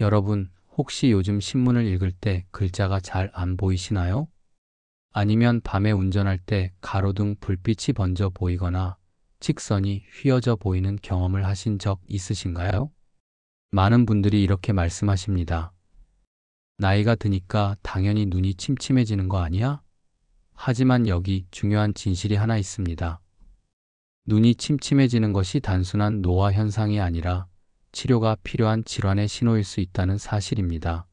여러분, 혹시 요즘 신문을 읽을 때 글자가 잘 안 보이시나요? 아니면 밤에 운전할 때 가로등 불빛이 번져 보이거나 직선이 휘어져 보이는 경험을 하신 적 있으신가요? 많은 분들이 이렇게 말씀하십니다. 나이가 드니까 당연히 눈이 침침해지는 거 아니야? 하지만 여기 중요한 진실이 하나 있습니다. 눈이 침침해지는 것이 단순한 노화 현상이 아니라 치료가 필요한 질환의 신호일 수 있다는 사실입니다.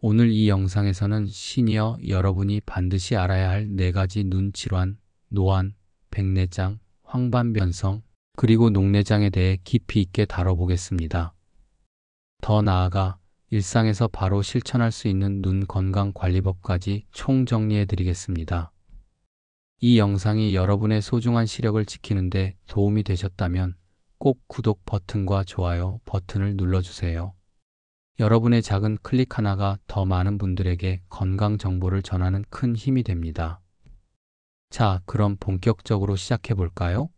오늘 이 영상에서는 시니어 여러분이 반드시 알아야 할 4가지 눈 질환, 노안, 백내장, 황반변성, 그리고 녹내장에 대해 깊이 있게 다뤄보겠습니다. 더 나아가 일상에서 바로 실천할 수 있는 눈 건강 관리법까지 총정리해 드리겠습니다. 이 영상이 여러분의 소중한 시력을 지키는데 도움이 되셨다면 꼭 구독 버튼과 좋아요 버튼을 눌러주세요. 여러분의 작은 클릭 하나가 더 많은 분들에게 건강 정보를 전하는 큰 힘이 됩니다. 자, 그럼 본격적으로 시작해 볼까요?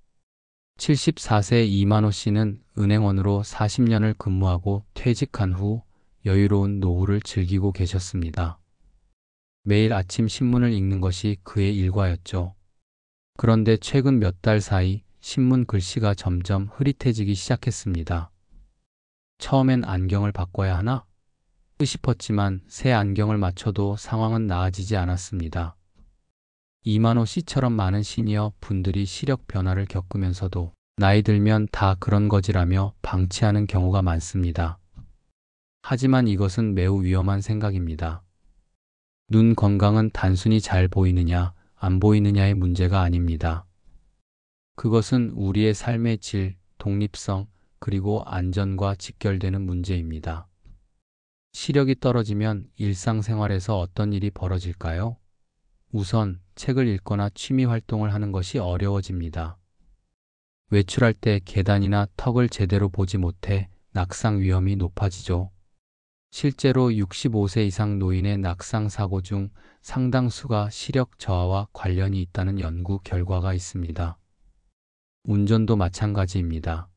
74세 이만호 씨는 은행원으로 40년을 근무하고 퇴직한 후 여유로운 노후를 즐기고 계셨습니다. 매일 아침 신문을 읽는 것이 그의 일과였죠. 그런데 최근 몇 달 사이 신문 글씨가 점점 흐릿해지기 시작했습니다. 처음엔 안경을 바꿔야 하나? 싶었지만 새 안경을 맞춰도 상황은 나아지지 않았습니다. 이만호 씨처럼 많은 시니어 분들이 시력 변화를 겪으면서도 나이 들면 다 그런 거지라며 방치하는 경우가 많습니다. 하지만 이것은 매우 위험한 생각입니다. 눈 건강은 단순히 잘 보이느냐, 안 보이느냐의 문제가 아닙니다. 그것은 우리의 삶의 질, 독립성, 그리고 안전과 직결되는 문제입니다. 시력이 떨어지면 일상생활에서 어떤 일이 벌어질까요? 우선 책을 읽거나 취미 활동을 하는 것이 어려워집니다. 외출할 때 계단이나 턱을 제대로 보지 못해 낙상 위험이 높아지죠. 실제로 65세 이상 노인의 낙상 사고 중 상당수가 시력 저하와 관련이 있다는 연구 결과가 있습니다. 운전도 마찬가지입니다.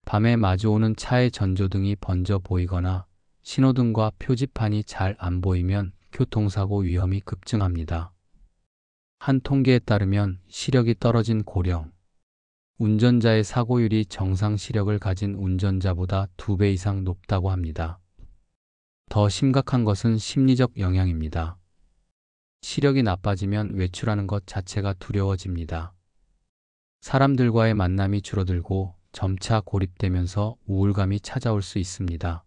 밤에 마주오는 차의 전조등이 번져 보이거나 신호등과 표지판이 잘 안 보이면 교통사고 위험이 급증합니다. 한 통계에 따르면 시력이 떨어진 고령, 운전자의 사고율이 정상 시력을 가진 운전자보다 2배 이상 높다고 합니다. 더 심각한 것은 심리적 영향입니다. 시력이 나빠지면 외출하는 것 자체가 두려워집니다. 사람들과의 만남이 줄어들고 점차 고립되면서 우울감이 찾아올 수 있습니다.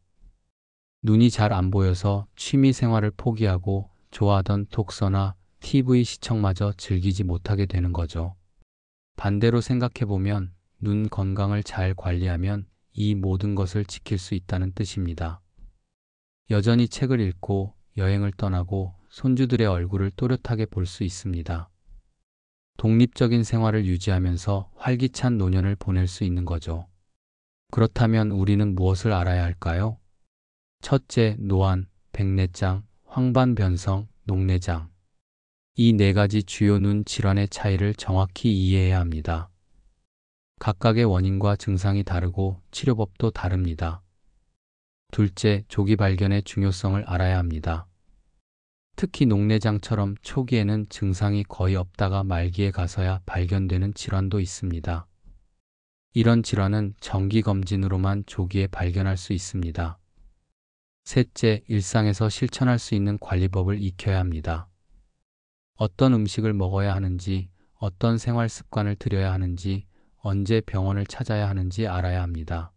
눈이 잘 안 보여서 취미 생활을 포기하고 좋아하던 독서나 TV 시청마저 즐기지 못하게 되는 거죠. 반대로 생각해보면 눈 건강을 잘 관리하면 이 모든 것을 지킬 수 있다는 뜻입니다. 여전히 책을 읽고 여행을 떠나고 손주들의 얼굴을 또렷하게 볼 수 있습니다. 독립적인 생활을 유지하면서 활기찬 노년을 보낼 수 있는 거죠. 그렇다면 우리는 무엇을 알아야 할까요? 첫째, 노안, 백내장, 황반변성, 녹내장. 이 4가지 주요 눈 질환의 차이를 정확히 이해해야 합니다. 각각의 원인과 증상이 다르고 치료법도 다릅니다. 둘째, 조기 발견의 중요성을 알아야 합니다. 특히 녹내장처럼 초기에는 증상이 거의 없다가 말기에 가서야 발견되는 질환도 있습니다. 이런 질환은 정기검진으로만 조기에 발견할 수 있습니다. 셋째, 일상에서 실천할 수 있는 관리법을 익혀야 합니다. 어떤 음식을 먹어야 하는지, 어떤 생활 습관을 들여야 하는지, 언제 병원을 찾아야 하는지 알아야 합니다.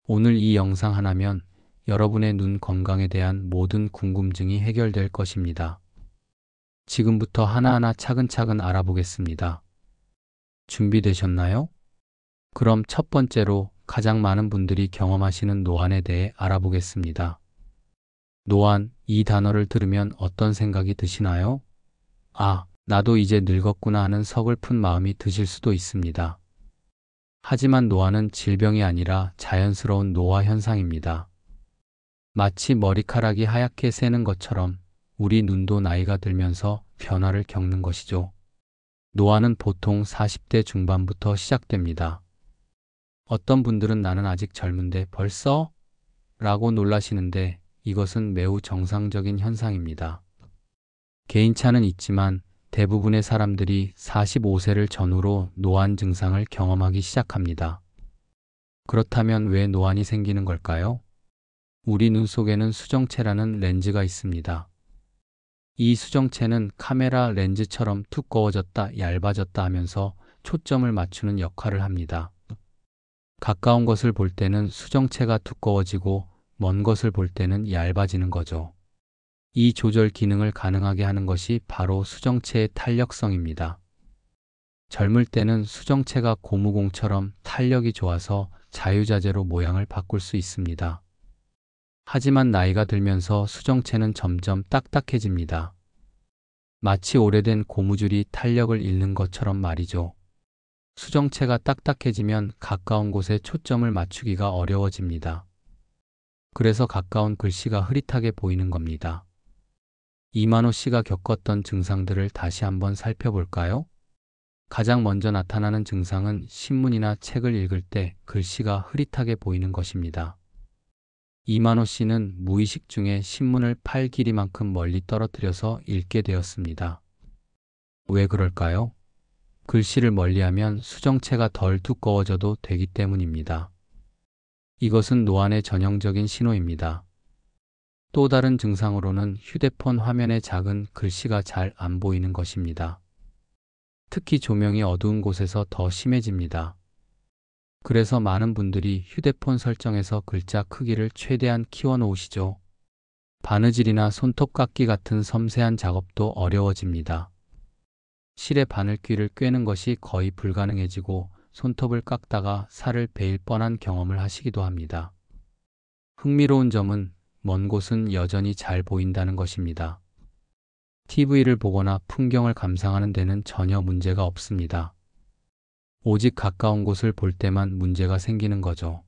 오늘 이 영상 하나면 여러분의 눈 건강에 대한 모든 궁금증이 해결될 것입니다. 지금부터 하나하나 차근차근 알아보겠습니다. 준비되셨나요? 그럼 첫 번째로 가장 많은 분들이 경험하시는 노안에 대해 알아보겠습니다. 노안, 이 단어를 들으면 어떤 생각이 드시나요? 아, 나도 이제 늙었구나 하는 서글픈 마음이 드실 수도 있습니다. 하지만 노안은 질병이 아니라 자연스러운 노화 현상입니다. 마치 머리카락이 하얗게 새는 것처럼 우리 눈도 나이가 들면서 변화를 겪는 것이죠. 노안은 보통 40대 중반부터 시작됩니다. 어떤 분들은 나는 아직 젊은데 벌써? 라고 놀라시는데 이것은 매우 정상적인 현상입니다. 개인차는 있지만 대부분의 사람들이 45세를 전후로 노안 증상을 경험하기 시작합니다. 그렇다면 왜 노안이 생기는 걸까요? 우리 눈 속에는 수정체라는 렌즈가 있습니다. 이 수정체는 카메라 렌즈처럼 두꺼워졌다 얇아졌다 하면서 초점을 맞추는 역할을 합니다. 가까운 것을 볼 때는 수정체가 두꺼워지고 먼 것을 볼 때는 얇아지는 거죠. 이 조절 기능을 가능하게 하는 것이 바로 수정체의 탄력성입니다. 젊을 때는 수정체가 고무공처럼 탄력이 좋아서 자유자재로 모양을 바꿀 수 있습니다. 하지만 나이가 들면서 수정체는 점점 딱딱해집니다. 마치 오래된 고무줄이 탄력을 잃는 것처럼 말이죠. 수정체가 딱딱해지면 가까운 곳에 초점을 맞추기가 어려워집니다. 그래서 가까운 글씨가 흐릿하게 보이는 겁니다. 이만호 씨가 겪었던 증상들을 다시 한번 살펴볼까요? 가장 먼저 나타나는 증상은 신문이나 책을 읽을 때 글씨가 흐릿하게 보이는 것입니다. 이만호 씨는 무의식 중에 신문을 팔 길이만큼 멀리 떨어뜨려서 읽게 되었습니다. 왜 그럴까요? 글씨를 멀리하면 수정체가 덜 두꺼워져도 되기 때문입니다. 이것은 노안의 전형적인 신호입니다. 또 다른 증상으로는 휴대폰 화면에 작은 글씨가 잘 안 보이는 것입니다. 특히 조명이 어두운 곳에서 더 심해집니다. 그래서 많은 분들이 휴대폰 설정에서 글자 크기를 최대한 키워놓으시죠. 바느질이나 손톱 깎기 같은 섬세한 작업도 어려워집니다. 실의 바늘귀를 꿰는 것이 거의 불가능해지고 손톱을 깎다가 살을 베일 뻔한 경험을 하시기도 합니다. 흥미로운 점은 먼 곳은 여전히 잘 보인다는 것입니다. TV를 보거나 풍경을 감상하는 데는 전혀 문제가 없습니다. 오직 가까운 곳을 볼 때만 문제가 생기는 거죠.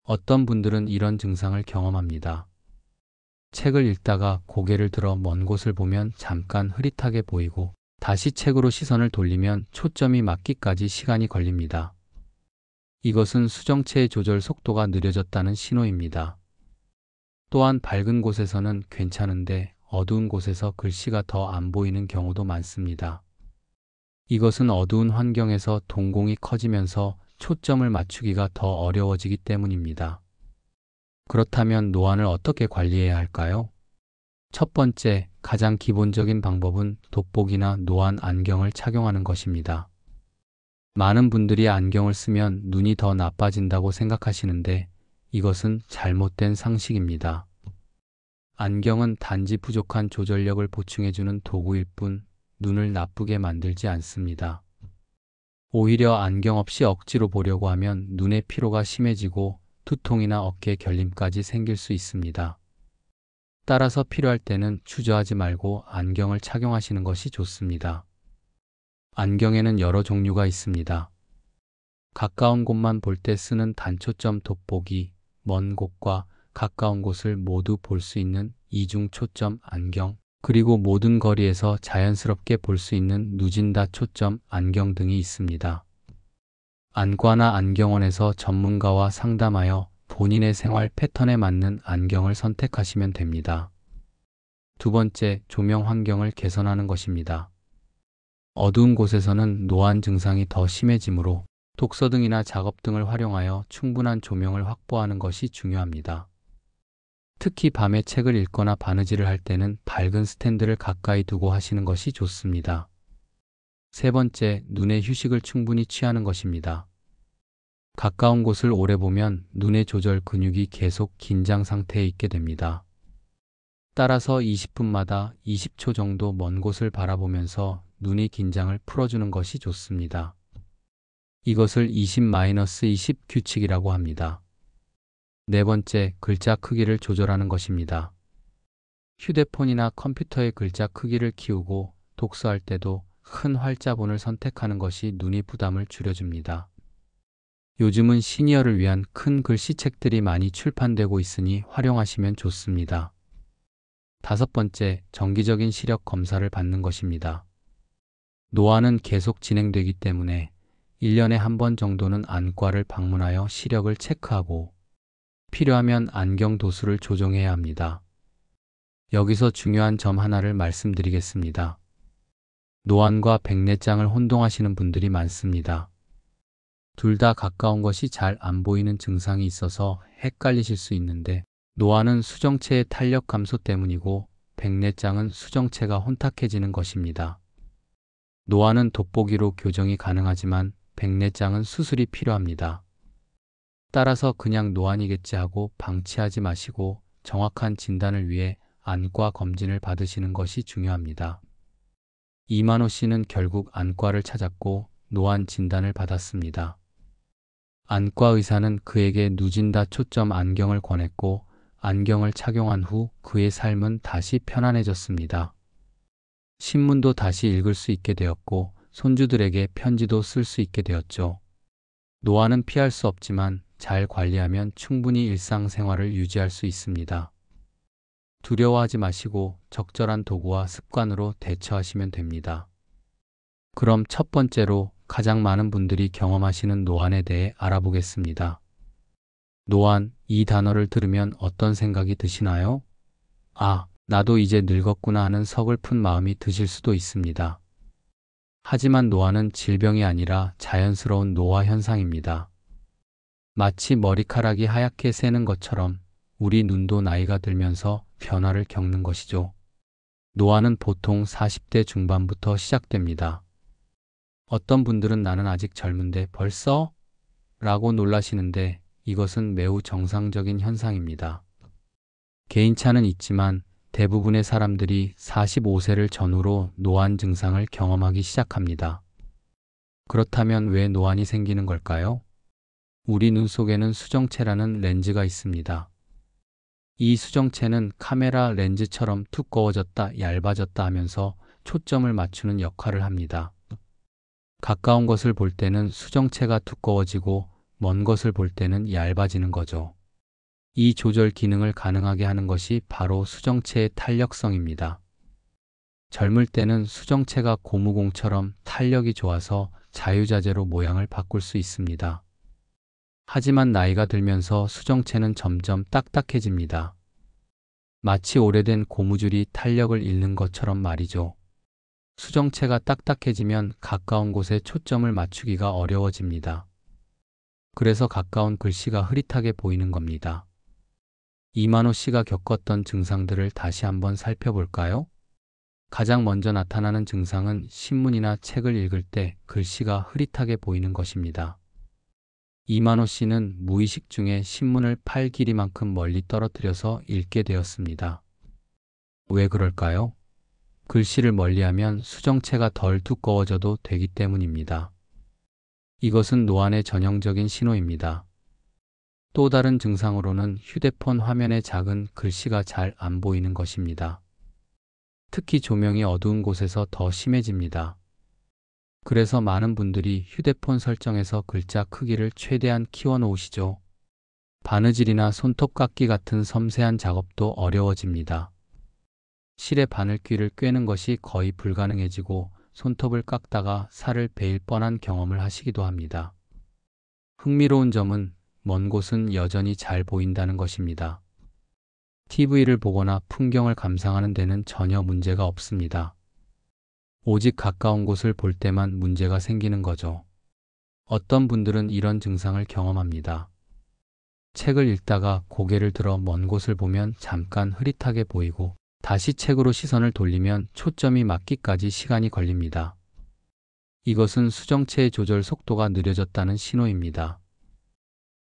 어떤 분들은 이런 증상을 경험합니다. 책을 읽다가 고개를 들어 먼 곳을 보면 잠깐 흐릿하게 보이고 다시 책으로 시선을 돌리면 초점이 맞기까지 시간이 걸립니다. 이것은 수정체의 조절 속도가 느려졌다는 신호입니다. 또한 밝은 곳에서는 괜찮은데 어두운 곳에서 글씨가 더 안 보이는 경우도 많습니다. 이것은 어두운 환경에서 동공이 커지면서 초점을 맞추기가 더 어려워지기 때문입니다. 그렇다면 노안을 어떻게 관리해야 할까요? 첫 번째, 가장 기본적인 방법은 돋보기나 노안 안경을 착용하는 것입니다. 많은 분들이 안경을 쓰면 눈이 더 나빠진다고 생각하시는데 이것은 잘못된 상식입니다. 안경은 단지 부족한 조절력을 보충해주는 도구일 뿐 눈을 나쁘게 만들지 않습니다. 오히려 안경 없이 억지로 보려고 하면 눈의 피로가 심해지고 두통이나 어깨 결림까지 생길 수 있습니다. 따라서 필요할 때는 주저하지 말고 안경을 착용하시는 것이 좋습니다. 안경에는 여러 종류가 있습니다. 가까운 곳만 볼 때 쓰는 단초점 돋보기, 먼 곳과 가까운 곳을 모두 볼 수 있는 이중 초점 안경, 그리고 모든 거리에서 자연스럽게 볼 수 있는 누진다 초점 안경 등이 있습니다. 안과나 안경원에서 전문가와 상담하여 본인의 생활 패턴에 맞는 안경을 선택하시면 됩니다. 두 번째, 조명 환경을 개선하는 것입니다. 어두운 곳에서는 노안 증상이 더 심해지므로 독서 등이나 작업 등을 활용하여 충분한 조명을 확보하는 것이 중요합니다. 특히 밤에 책을 읽거나 바느질을 할 때는 밝은 스탠드를 가까이 두고 하시는 것이 좋습니다. 세 번째, 눈의 휴식을 충분히 취하는 것입니다. 가까운 곳을 오래 보면 눈의 조절 근육이 계속 긴장 상태에 있게 됩니다. 따라서 20분마다 20초 정도 먼 곳을 바라보면서 눈의 긴장을 풀어주는 것이 좋습니다. 이것을 20-20 규칙이라고 합니다. 네 번째, 글자 크기를 조절하는 것입니다. 휴대폰이나 컴퓨터의 글자 크기를 키우고 독서할 때도 큰 활자본을 선택하는 것이 눈의 부담을 줄여줍니다. 요즘은 시니어를 위한 큰 글씨책들이 많이 출판되고 있으니 활용하시면 좋습니다. 다섯 번째, 정기적인 시력 검사를 받는 것입니다. 노안은 계속 진행되기 때문에 1년에 한 번 정도는 안과를 방문하여 시력을 체크하고 필요하면 안경 도수를 조정해야 합니다. 여기서 중요한 점 하나를 말씀드리겠습니다. 노안과 백내장을 혼동하시는 분들이 많습니다. 둘 다 가까운 것이 잘 안 보이는 증상이 있어서 헷갈리실 수 있는데, 노안은 수정체의 탄력 감소 때문이고 백내장은 수정체가 혼탁해지는 것입니다. 노안은 돋보기로 교정이 가능하지만 백내장은 수술이 필요합니다. 따라서 그냥 노안이겠지 하고 방치하지 마시고 정확한 진단을 위해 안과 검진을 받으시는 것이 중요합니다. 이만호 씨는 결국 안과를 찾았고 노안 진단을 받았습니다. 안과 의사는 그에게 누진다 초점 안경을 권했고 안경을 착용한 후 그의 삶은 다시 편안해졌습니다. 신문도 다시 읽을 수 있게 되었고 손주들에게 편지도 쓸 수 있게 되었죠. 노안은 피할 수 없지만 잘 관리하면 충분히 일상생활을 유지할 수 있습니다. 두려워하지 마시고 적절한 도구와 습관으로 대처하시면 됩니다. 그럼 첫 번째로 가장 많은 분들이 경험하시는 노안에 대해 알아보겠습니다. 노안, 이 단어를 들으면 어떤 생각이 드시나요? 아, 나도 이제 늙었구나 하는 서글픈 마음이 드실 수도 있습니다. 하지만 노안은 질병이 아니라 자연스러운 노화 현상입니다. 마치 머리카락이 하얗게 새는 것처럼 우리 눈도 나이가 들면서 변화를 겪는 것이죠. 노안은 보통 40대 중반부터 시작됩니다. 어떤 분들은 나는 아직 젊은데 벌써? 라고 놀라시는데 이것은 매우 정상적인 현상입니다. 개인차는 있지만 대부분의 사람들이 45세를 전후로 노안 증상을 경험하기 시작합니다. 그렇다면 왜 노안이 생기는 걸까요? 우리 눈 속에는 수정체라는 렌즈가 있습니다. 이 수정체는 카메라 렌즈처럼 두꺼워졌다 얇아졌다 하면서 초점을 맞추는 역할을 합니다. 가까운 것을 볼 때는 수정체가 두꺼워지고 먼 것을 볼 때는 얇아지는 거죠. 이 조절 기능을 가능하게 하는 것이 바로 수정체의 탄력성입니다. 젊을 때는 수정체가 고무공처럼 탄력이 좋아서 자유자재로 모양을 바꿀 수 있습니다. 하지만 나이가 들면서 수정체는 점점 딱딱해집니다. 마치 오래된 고무줄이 탄력을 잃는 것처럼 말이죠. 수정체가 딱딱해지면 가까운 곳에 초점을 맞추기가 어려워집니다. 그래서 가까운 글씨가 흐릿하게 보이는 겁니다. 이만호 씨가 겪었던 증상들을 다시 한번 살펴볼까요? 가장 먼저 나타나는 증상은 신문이나 책을 읽을 때 글씨가 흐릿하게 보이는 것입니다. 이만호 씨는 무의식 중에 신문을 팔 길이만큼 멀리 떨어뜨려서 읽게 되었습니다. 왜 그럴까요? 글씨를 멀리하면 수정체가 덜 두꺼워져도 되기 때문입니다. 이것은 노안의 전형적인 신호입니다. 또 다른 증상으로는 휴대폰 화면에 작은 글씨가 잘 안 보이는 것입니다. 특히 조명이 어두운 곳에서 더 심해집니다. 그래서 많은 분들이 휴대폰 설정에서 글자 크기를 최대한 키워놓으시죠. 바느질이나 손톱 깎기 같은 섬세한 작업도 어려워집니다. 실의 바늘귀를 꿰는 것이 거의 불가능해지고 손톱을 깎다가 살을 베일 뻔한 경험을 하시기도 합니다. 흥미로운 점은 먼 곳은 여전히 잘 보인다는 것입니다. TV를 보거나 풍경을 감상하는 데는 전혀 문제가 없습니다. 오직 가까운 곳을 볼 때만 문제가 생기는 거죠. 어떤 분들은 이런 증상을 경험합니다. 책을 읽다가 고개를 들어 먼 곳을 보면 잠깐 흐릿하게 보이고 다시 책으로 시선을 돌리면 초점이 맞기까지 시간이 걸립니다. 이것은 수정체의 조절 속도가 느려졌다는 신호입니다.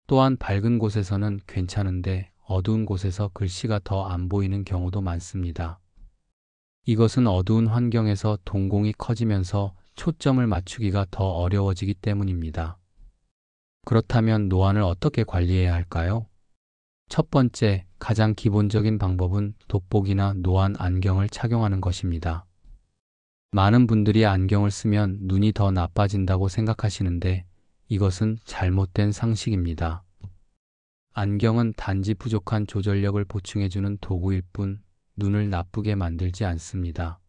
또한 밝은 곳에서는 괜찮은데 어두운 곳에서 글씨가 더 안 보이는 경우도 많습니다. 이것은 어두운 환경에서 동공이 커지면서 초점을 맞추기가 더 어려워지기 때문입니다. 그렇다면 노안을 어떻게 관리해야 할까요? 첫 번째, 가장 기본적인 방법은 돋보기나 노안 안경을 착용하는 것입니다. 많은 분들이 안경을 쓰면 눈이 더 나빠진다고 생각하시는데 이것은 잘못된 상식입니다. 안경은 단지 부족한 조절력을 보충해주는 도구일 뿐 눈을 나쁘게 만들지 않습니다.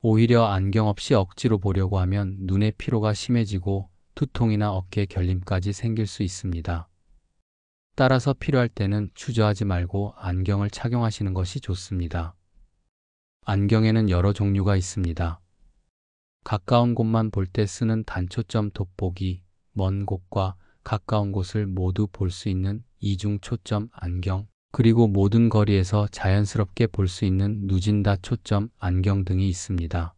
오히려 안경 없이 억지로 보려고 하면 눈의 피로가 심해지고 두통이나 어깨 결림까지 생길 수 있습니다. 따라서 필요할 때는 주저하지 말고 안경을 착용하시는 것이 좋습니다. 안경에는 여러 종류가 있습니다. 가까운 곳만 볼 때 쓰는 단초점 돋보기, 먼 곳과 가까운 곳을 모두 볼 수 있는 이중 초점 안경, 그리고 모든 거리에서 자연스럽게 볼 수 있는 누진다 초점 안경 등이 있습니다.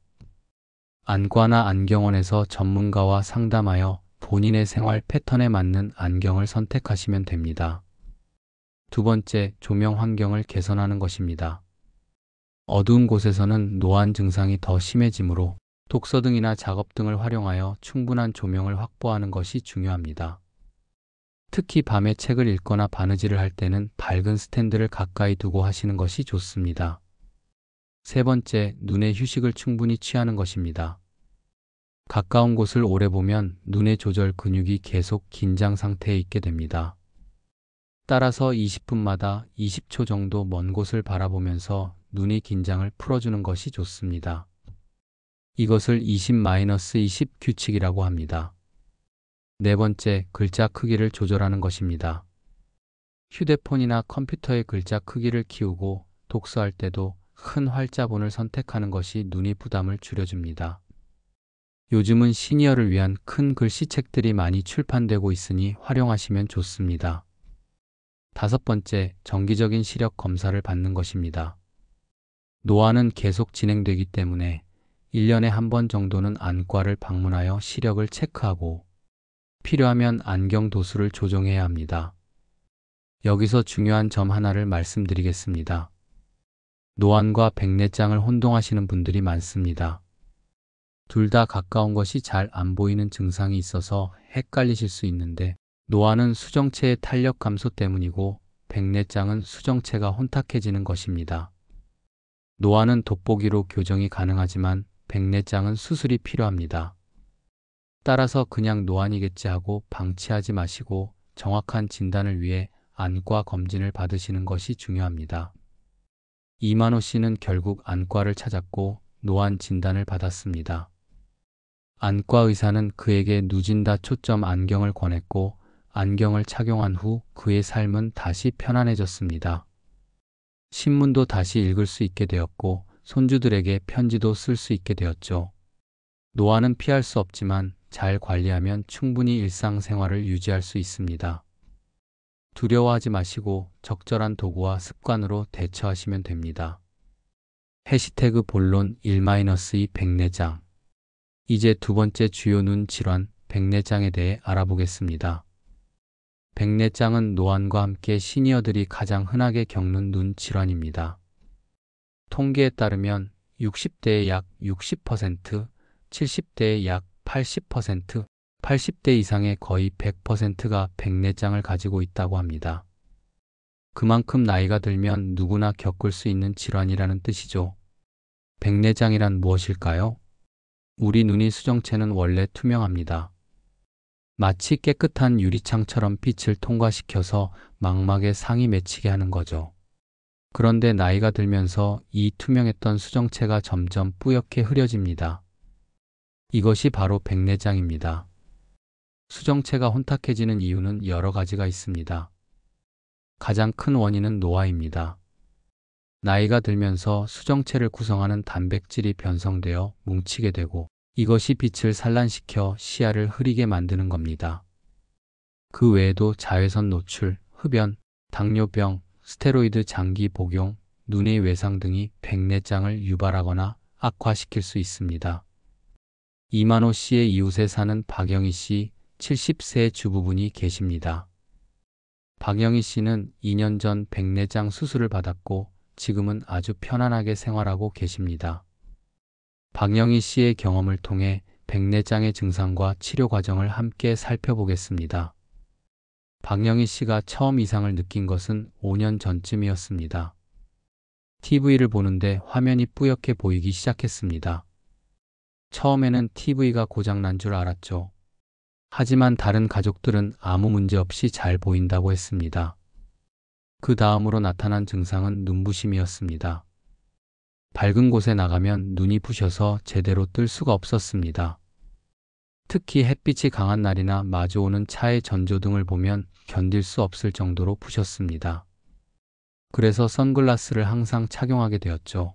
안과나 안경원에서 전문가와 상담하여 본인의 생활 패턴에 맞는 안경을 선택하시면 됩니다. 두 번째, 조명 환경을 개선하는 것입니다. 어두운 곳에서는 노안 증상이 더 심해지므로 독서등이나 작업 등을 활용하여 충분한 조명을 확보하는 것이 중요합니다. 특히 밤에 책을 읽거나 바느질을 할 때는 밝은 스탠드를 가까이 두고 하시는 것이 좋습니다. 세 번째, 눈의 휴식을 충분히 취하는 것입니다. 가까운 곳을 오래 보면 눈의 조절 근육이 계속 긴장 상태에 있게 됩니다. 따라서 20분마다 20초 정도 먼 곳을 바라보면서 눈의 긴장을 풀어주는 것이 좋습니다. 이것을 20-20 규칙이라고 합니다. 네 번째, 글자 크기를 조절하는 것입니다. 휴대폰이나 컴퓨터의 글자 크기를 키우고 독서할 때도 큰 활자본을 선택하는 것이 눈의 부담을 줄여줍니다. 요즘은 시니어를 위한 큰 글씨책들이 많이 출판되고 있으니 활용하시면 좋습니다. 다섯 번째, 정기적인 시력 검사를 받는 것입니다. 노안은 계속 진행되기 때문에 1년에 한 번 정도는 안과를 방문하여 시력을 체크하고 필요하면 안경 도수를 조정해야 합니다. 여기서 중요한 점 하나를 말씀드리겠습니다. 노안과 백내장을 혼동하시는 분들이 많습니다. 둘 다 가까운 것이 잘 안 보이는 증상이 있어서 헷갈리실 수 있는데, 노안은 수정체의 탄력 감소 때문이고 백내장은 수정체가 혼탁해지는 것입니다. 노안은 돋보기로 교정이 가능하지만 백내장은 수술이 필요합니다. 따라서 그냥 노안이겠지 하고 방치하지 마시고 정확한 진단을 위해 안과 검진을 받으시는 것이 중요합니다. 이만호 씨는 결국 안과를 찾았고 노안 진단을 받았습니다. 안과 의사는 그에게 누진다 초점 안경을 권했고 안경을 착용한 후 그의 삶은 다시 편안해졌습니다. 신문도 다시 읽을 수 있게 되었고 손주들에게 편지도 쓸 수 있게 되었죠. 노안은 피할 수 없지만 잘 관리하면 충분히 일상생활을 유지할 수 있습니다. 두려워하지 마시고 적절한 도구와 습관으로 대처하시면 됩니다. 해시태그 본론 1-2 백내장. 이제 두 번째 주요 눈 질환 백내장에 대해 알아보겠습니다. 백내장은 노안과 함께 시니어들이 가장 흔하게 겪는 눈 질환입니다. 통계에 따르면 60대의 약 60%, 70대의 약 80%, 80대 이상의 거의 100%가 백내장을 가지고 있다고 합니다. 그만큼 나이가 들면 누구나 겪을 수 있는 질환이라는 뜻이죠. 백내장이란 무엇일까요? 우리 눈의 수정체는 원래 투명합니다. 마치 깨끗한 유리창처럼 빛을 통과시켜서 망막에 상이 맺히게 하는 거죠. 그런데 나이가 들면서 이 투명했던 수정체가 점점 뿌옇게 흐려집니다. 이것이 바로 백내장입니다. 수정체가 혼탁해지는 이유는 여러 가지가 있습니다. 가장 큰 원인은 노화입니다. 나이가 들면서 수정체를 구성하는 단백질이 변성되어 뭉치게 되고 이것이 빛을 산란시켜 시야를 흐리게 만드는 겁니다. 그 외에도 자외선 노출, 흡연, 당뇨병, 스테로이드 장기 복용, 눈의 외상 등이 백내장을 유발하거나 악화시킬 수 있습니다. 이만호 씨의 이웃에 사는 박영희 씨 70세 주부분이 계십니다. 박영희 씨는 2년 전 백내장 수술을 받았고 지금은 아주 편안하게 생활하고 계십니다. 박영희 씨의 경험을 통해 백내장의 증상과 치료 과정을 함께 살펴보겠습니다. 박영희 씨가 처음 이상을 느낀 것은 5년 전쯤이었습니다. TV를 보는데 화면이 뿌옇게 보이기 시작했습니다. 처음에는 TV가 고장난 줄 알았죠. 하지만 다른 가족들은 아무 문제 없이 잘 보인다고 했습니다. 그 다음으로 나타난 증상은 눈부심이었습니다. 밝은 곳에 나가면 눈이 부셔서 제대로 뜰 수가 없었습니다. 특히 햇빛이 강한 날이나 마주오는 차의 전조등을 보면 견딜 수 없을 정도로 부셨습니다. 그래서 선글라스를 항상 착용하게 되었죠.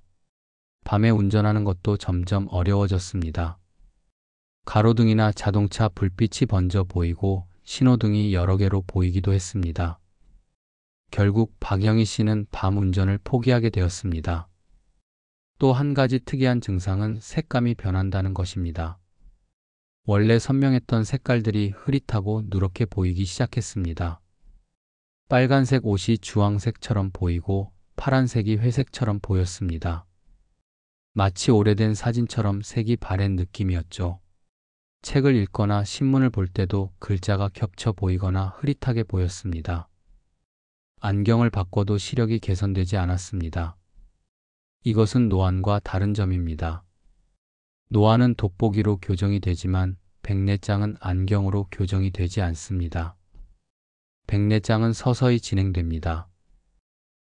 밤에 운전하는 것도 점점 어려워졌습니다. 가로등이나 자동차 불빛이 번져 보이고 신호등이 여러 개로 보이기도 했습니다. 결국 박영희 씨는 밤 운전을 포기하게 되었습니다. 또 한 가지 특이한 증상은 색감이 변한다는 것입니다. 원래 선명했던 색깔들이 흐릿하고 누렇게 보이기 시작했습니다. 빨간색 옷이 주황색처럼 보이고 파란색이 회색처럼 보였습니다. 마치 오래된 사진처럼 색이 바랜 느낌이었죠. 책을 읽거나 신문을 볼 때도 글자가 겹쳐 보이거나 흐릿하게 보였습니다. 안경을 바꿔도 시력이 개선되지 않았습니다. 이것은 노안과 다른 점입니다. 노안은 돋보기로 교정이 되지만 백내장은 안경으로 교정이 되지 않습니다. 백내장은 서서히 진행됩니다.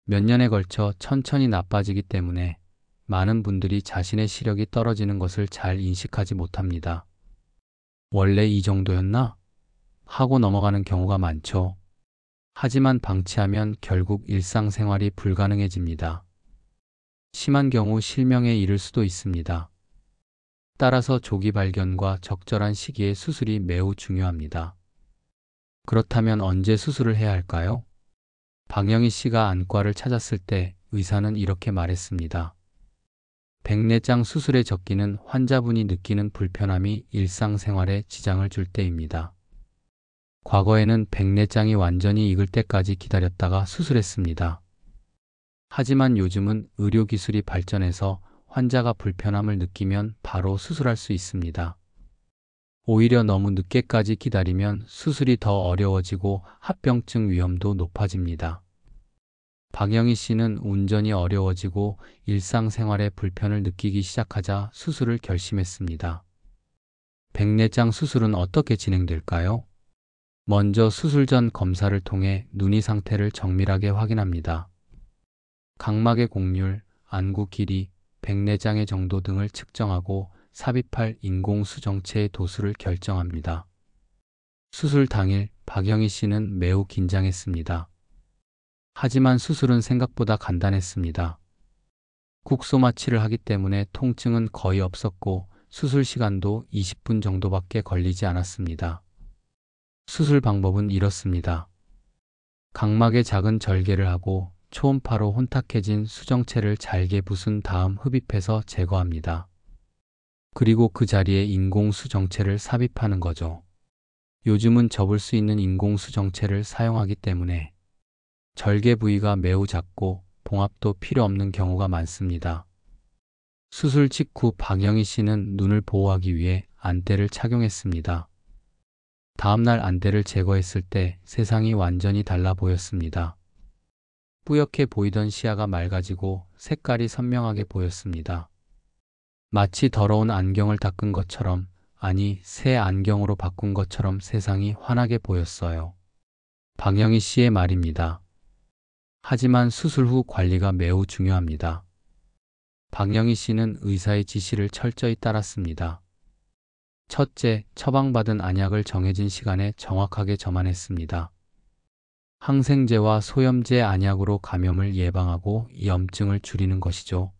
몇 년에 걸쳐 천천히 나빠지기 때문에 많은 분들이 자신의 시력이 떨어지는 것을 잘 인식하지 못합니다. 원래 이 정도였나? 하고 넘어가는 경우가 많죠. 하지만 방치하면 결국 일상생활이 불가능해집니다. 심한 경우 실명에 이를 수도 있습니다. 따라서 조기 발견과 적절한 시기에 수술이 매우 중요합니다. 그렇다면 언제 수술을 해야 할까요? 박영희 씨가 안과를 찾았을 때 의사는 이렇게 말했습니다. 백내장 수술의 적기는 환자분이 느끼는 불편함이 일상생활에 지장을 줄 때입니다. 과거에는 백내장이 완전히 익을 때까지 기다렸다가 수술했습니다. 하지만 요즘은 의료기술이 발전해서 환자가 불편함을 느끼면 바로 수술할 수 있습니다. 오히려 너무 늦게까지 기다리면 수술이 더 어려워지고 합병증 위험도 높아집니다. 박영희 씨는 운전이 어려워지고 일상생활에 불편을 느끼기 시작하자 수술을 결심했습니다. 백내장 수술은 어떻게 진행될까요? 먼저 수술 전 검사를 통해 눈이 상태를 정밀하게 확인합니다. 각막의 곡률, 안구 길이, 백내장의 정도 등을 측정하고 삽입할 인공수정체의 도수를 결정합니다. 수술 당일 박영희 씨는 매우 긴장했습니다. 하지만 수술은 생각보다 간단했습니다. 국소 마취를 하기 때문에 통증은 거의 없었고 수술 시간도 20분 정도밖에 걸리지 않았습니다. 수술 방법은 이렇습니다. 각막에 작은 절개를 하고 초음파로 혼탁해진 수정체를 잘게 부순 다음 흡입해서 제거합니다. 그리고 그 자리에 인공수정체를 삽입하는 거죠. 요즘은 접을 수 있는 인공수정체를 사용하기 때문에 절개 부위가 매우 작고 봉합도 필요 없는 경우가 많습니다. 수술 직후 박영희 씨는 눈을 보호하기 위해 안대를 착용했습니다. 다음날 안대를 제거했을 때 세상이 완전히 달라 보였습니다. 뿌옇게 보이던 시야가 맑아지고 색깔이 선명하게 보였습니다. 마치 더러운 안경을 닦은 것처럼, 아니 새 안경으로 바꾼 것처럼 세상이 환하게 보였어요. 박영희 씨의 말입니다. 하지만 수술 후 관리가 매우 중요합니다. 박영희 씨는 의사의 지시를 철저히 따랐습니다. 첫째, 처방받은 안약을 정해진 시간에 정확하게 점안했습니다. 항생제와 소염제 안약으로 감염을 예방하고 염증을 줄이는 것이죠.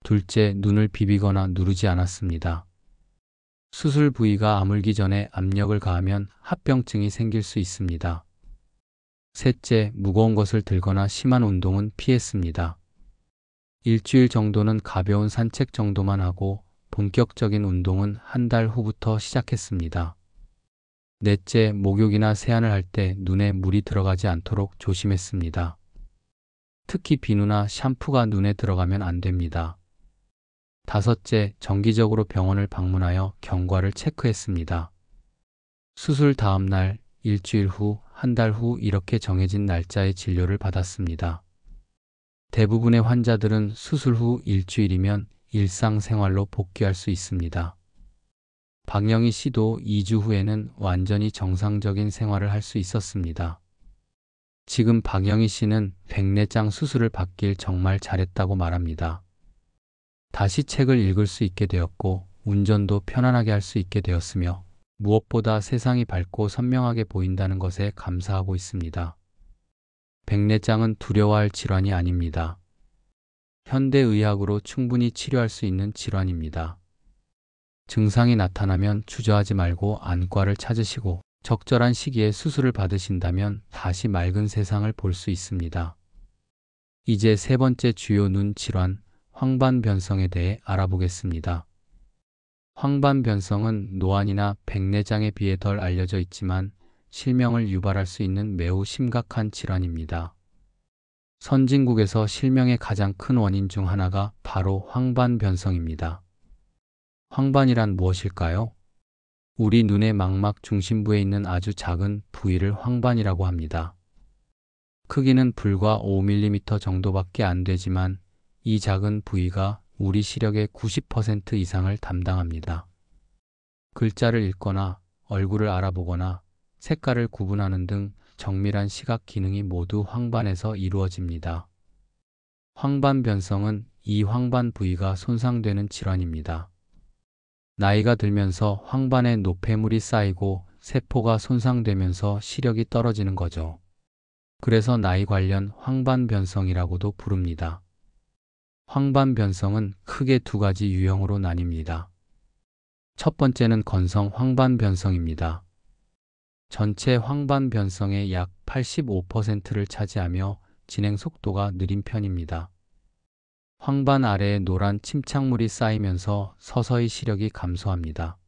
둘째, 눈을 비비거나 누르지 않았습니다. 수술 부위가 아물기 전에 압력을 가하면 합병증이 생길 수 있습니다. 셋째, 무거운 것을 들거나 심한 운동은 피했습니다. 일주일 정도는 가벼운 산책 정도만 하고 본격적인 운동은 한 달 후부터 시작했습니다. 넷째, 목욕이나 세안을 할 때 눈에 물이 들어가지 않도록 조심했습니다. 특히 비누나 샴푸가 눈에 들어가면 안 됩니다. 다섯째, 정기적으로 병원을 방문하여 경과를 체크했습니다. 수술 다음 날, 일주일 후, 한 달 후 이렇게 정해진 날짜의 진료를 받았습니다. 대부분의 환자들은 수술 후 일주일이면 일상생활로 복귀할 수 있습니다. 박영희 씨도 2주 후에는 완전히 정상적인 생활을 할 수 있었습니다. 지금 박영희 씨는 백내장 수술을 받길 정말 잘했다고 말합니다. 다시 책을 읽을 수 있게 되었고 운전도 편안하게 할 수 있게 되었으며 무엇보다 세상이 밝고 선명하게 보인다는 것에 감사하고 있습니다. 백내장은 두려워할 질환이 아닙니다. 현대의학으로 충분히 치료할 수 있는 질환입니다. 증상이 나타나면 주저하지 말고 안과를 찾으시고 적절한 시기에 수술을 받으신다면 다시 맑은 세상을 볼 수 있습니다. 이제 세 번째 주요 눈 질환, 황반변성에 대해 알아보겠습니다. 황반변성은 노안이나 백내장에 비해 덜 알려져 있지만 실명을 유발할 수 있는 매우 심각한 질환입니다. 선진국에서 실명의 가장 큰 원인 중 하나가 바로 황반변성입니다. 황반이란 무엇일까요? 우리 눈의 망막 중심부에 있는 아주 작은 부위를 황반이라고 합니다. 크기는 불과 5mm 정도밖에 안 되지만 이 작은 부위가 우리 시력의 90% 이상을 담당합니다. 글자를 읽거나 얼굴을 알아보거나 색깔을 구분하는 등 정밀한 시각 기능이 모두 황반에서 이루어집니다. 황반변성은 이 황반 부위가 손상되는 질환입니다. 나이가 들면서 황반에 노폐물이 쌓이고 세포가 손상되면서 시력이 떨어지는 거죠. 그래서 나이 관련 황반변성이라고도 부릅니다. 황반변성은 크게 두 가지 유형으로 나뉩니다. 첫 번째는 건성 황반변성입니다. 전체 황반변성의 약 85%를 차지하며 진행 속도가 느린 편입니다. 황반 아래에 노란 침착물이 쌓이면서 서서히 시력이 감소합니다.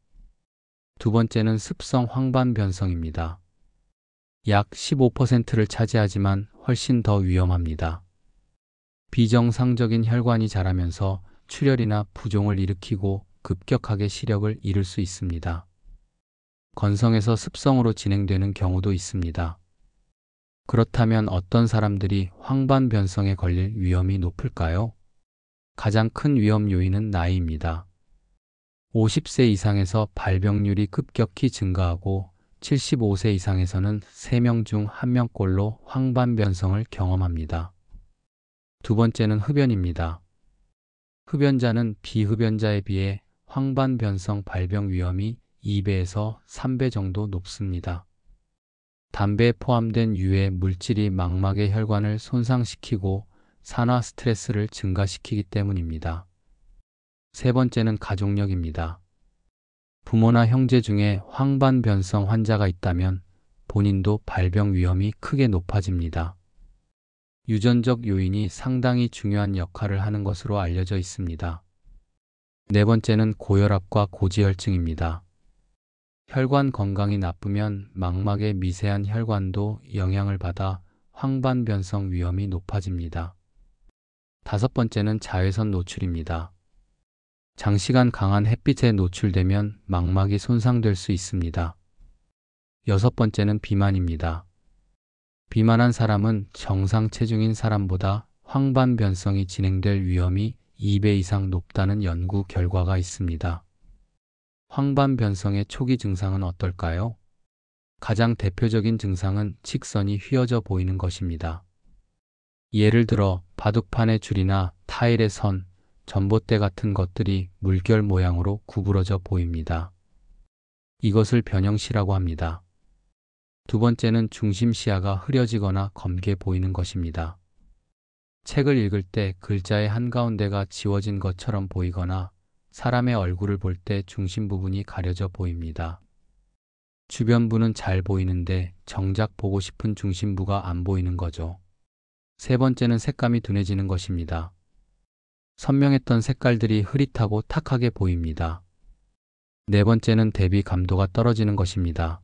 두 번째는 습성 황반변성입니다. 약 15%를 차지하지만 훨씬 더 위험합니다. 비정상적인 혈관이 자라면서 출혈이나 부종을 일으키고 급격하게 시력을 잃을 수 있습니다. 건성에서 습성으로 진행되는 경우도 있습니다. 그렇다면 어떤 사람들이 황반변성에 걸릴 위험이 높을까요? 가장 큰 위험 요인은 나이입니다. 50세 이상에서 발병률이 급격히 증가하고 75세 이상에서는 3명 중 1명꼴로 황반변성을 경험합니다. 두 번째는 흡연입니다. 흡연자는 비흡연자에 비해 황반변성 발병 위험이 2배에서 3배 정도 높습니다. 담배에 포함된 유해 물질이 망막의 혈관을 손상시키고 산화 스트레스를 증가시키기 때문입니다. 세 번째는 가족력입니다. 부모나 형제 중에 황반변성 환자가 있다면 본인도 발병 위험이 크게 높아집니다. 유전적 요인이 상당히 중요한 역할을 하는 것으로 알려져 있습니다. 네 번째는 고혈압과 고지혈증입니다. 혈관 건강이 나쁘면 망막의 미세한 혈관도 영향을 받아 황반변성 위험이 높아집니다. 다섯 번째는 자외선 노출입니다. 장시간 강한 햇빛에 노출되면 망막이 손상될 수 있습니다. 여섯 번째는 비만입니다. 비만한 사람은 정상 체중인 사람보다 황반변성이 진행될 위험이 2배 이상 높다는 연구 결과가 있습니다. 황반변성의 초기 증상은 어떨까요? 가장 대표적인 증상은 직선이 휘어져 보이는 것입니다. 예를 들어 바둑판의 줄이나 타일의 선, 전봇대 같은 것들이 물결 모양으로 구부러져 보입니다. 이것을 변형시라고 합니다. 두 번째는 중심 시야가 흐려지거나 검게 보이는 것입니다. 책을 읽을 때 글자의 한가운데가 지워진 것처럼 보이거나 사람의 얼굴을 볼 때 중심 부분이 가려져 보입니다. 주변부는 잘 보이는데 정작 보고 싶은 중심부가 안 보이는 거죠. 세 번째는 색감이 둔해지는 것입니다. 선명했던 색깔들이 흐릿하고 탁하게 보입니다. 네 번째는 대비 감도가 떨어지는 것입니다.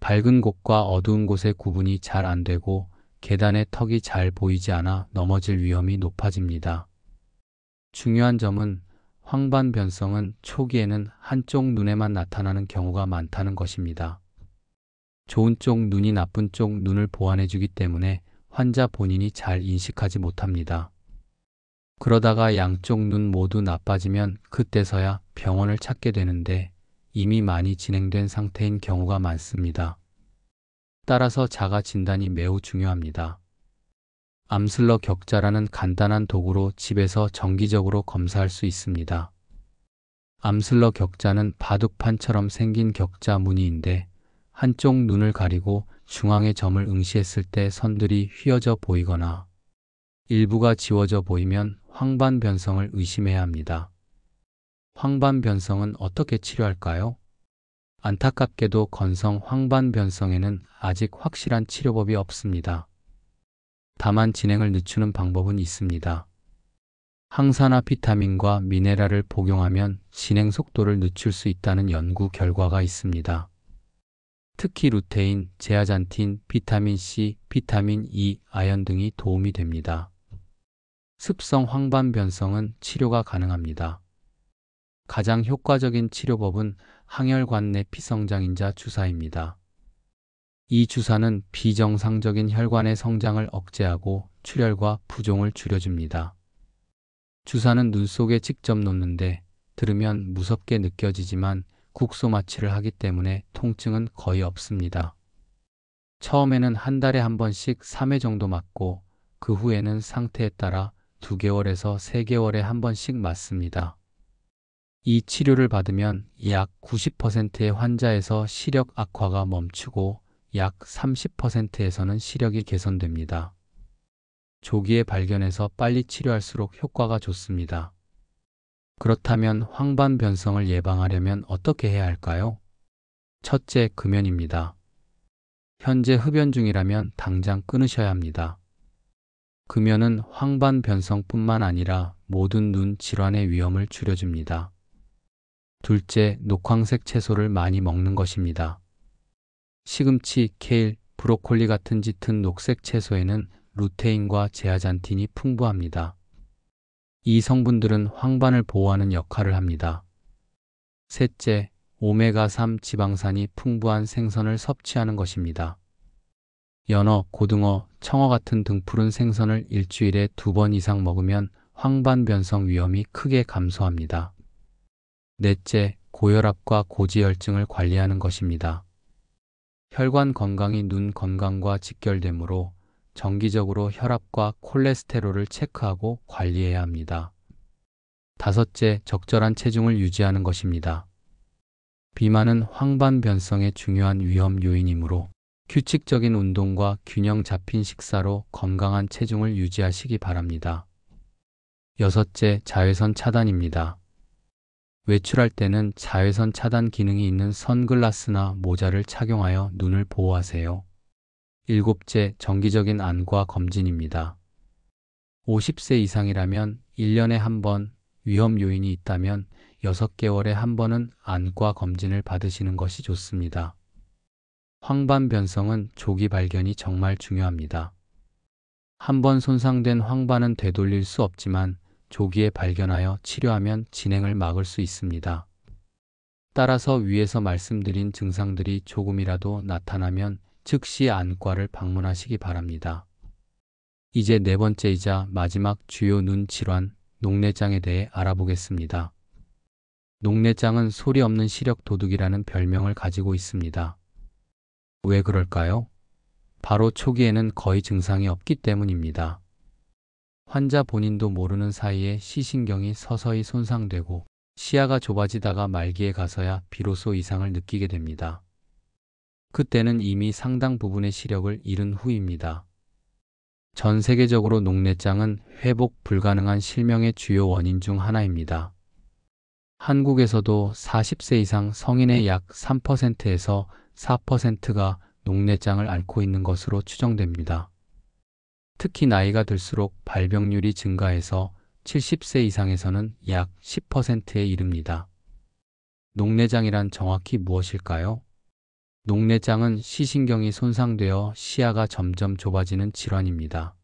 밝은 곳과 어두운 곳의 구분이 잘 안 되고 계단의 턱이 잘 보이지 않아 넘어질 위험이 높아집니다. 중요한 점은 황반변성은 초기에는 한쪽 눈에만 나타나는 경우가 많다는 것입니다. 좋은 쪽 눈이 나쁜 쪽 눈을 보완해주기 때문에 환자 본인이 잘 인식하지 못합니다. 그러다가 양쪽 눈 모두 나빠지면 그때서야 병원을 찾게 되는데 이미 많이 진행된 상태인 경우가 많습니다. 따라서 자가 진단이 매우 중요합니다. 암슬러 격자라는 간단한 도구로 집에서 정기적으로 검사할 수 있습니다. 암슬러 격자는 바둑판처럼 생긴 격자 무늬인데 한쪽 눈을 가리고 중앙에 점을 응시했을 때 선들이 휘어져 보이거나 일부가 지워져 보이면 황반변성을 의심해야 합니다. 황반변성은 어떻게 치료할까요? 안타깝게도 건성 황반변성에는 아직 확실한 치료법이 없습니다. 다만 진행을 늦추는 방법은 있습니다. 항산화 비타민과 미네랄을 복용하면 진행 속도를 늦출 수 있다는 연구 결과가 있습니다. 특히 루테인, 제아잔틴, 비타민 C, 비타민 E, 아연 등이 도움이 됩니다. 습성 황반변성은 치료가 가능합니다. 가장 효과적인 치료법은 항혈관 내 피성장인자 주사입니다. 이 주사는 비정상적인 혈관의 성장을 억제하고 출혈과 부종을 줄여줍니다. 주사는 눈 속에 직접 놓는데 들으면 무섭게 느껴지지만 국소 마취를 하기 때문에 통증은 거의 없습니다. 처음에는 한 달에 한 번씩 3회 정도 맞고 그 후에는 상태에 따라 2개월에서 3개월에 한 번씩 맞습니다. 이 치료를 받으면 약 90%의 환자에서 시력 악화가 멈추고 약 30%에서는 시력이 개선됩니다. 조기에 발견해서 빨리 치료할수록 효과가 좋습니다. 그렇다면 황반변성을 예방하려면 어떻게 해야 할까요? 첫째, 금연입니다. 현재 흡연 중이라면 당장 끊으셔야 합니다. 금연은 황반변성뿐만 아니라 모든 눈 질환의 위험을 줄여줍니다. 둘째, 녹황색 채소를 많이 먹는 것입니다. 시금치, 케일, 브로콜리 같은 짙은 녹색 채소에는 루테인과 제아잔틴이 풍부합니다. 이 성분들은 황반을 보호하는 역할을 합니다. 셋째, 오메가3 지방산이 풍부한 생선을 섭취하는 것입니다. 연어, 고등어, 청어 같은 등푸른 생선을 일주일에 2번 이상 먹으면 황반변성 위험이 크게 감소합니다. 넷째, 고혈압과 고지혈증을 관리하는 것입니다. 혈관 건강이 눈 건강과 직결되므로 정기적으로 혈압과 콜레스테롤을 체크하고 관리해야 합니다. 다섯째, 적절한 체중을 유지하는 것입니다. 비만은 황반변성의 중요한 위험 요인이므로 규칙적인 운동과 균형 잡힌 식사로 건강한 체중을 유지하시기 바랍니다. 여섯째, 자외선 차단입니다. 외출할 때는 자외선 차단 기능이 있는 선글라스나 모자를 착용하여 눈을 보호하세요. 일곱째, 정기적인 안과 검진입니다. 50세 이상이라면 1년에 한 번, 위험 요인이 있다면 6개월에 한 번은 안과 검진을 받으시는 것이 좋습니다. 황반변성은 조기 발견이 정말 중요합니다. 한 번 손상된 황반은 되돌릴 수 없지만 조기에 발견하여 치료하면 진행을 막을 수 있습니다. 따라서 위에서 말씀드린 증상들이 조금이라도 나타나면 즉시 안과를 방문하시기 바랍니다. 이제 네 번째이자 마지막 주요 눈 질환, 녹내장에 대해 알아보겠습니다. 녹내장은 소리 없는 시력 도둑이라는 별명을 가지고 있습니다. 왜 그럴까요? 바로 초기에는 거의 증상이 없기 때문입니다. 환자 본인도 모르는 사이에 시신경이 서서히 손상되고 시야가 좁아지다가 말기에 가서야 비로소 이상을 느끼게 됩니다. 그때는 이미 상당 부분의 시력을 잃은 후입니다. 전 세계적으로 녹내장은 회복 불가능한 실명의 주요 원인 중 하나입니다. 한국에서도 40세 이상 성인의 약 3%에서 4%가 녹내장을 앓고 있는 것으로 추정됩니다. 특히 나이가 들수록 발병률이 증가해서 70세 이상에서는 약 10%에 이릅니다. 녹내장이란 정확히 무엇일까요? 녹내장은 시신경이 손상되어 시야가 점점 좁아지는 질환입니다.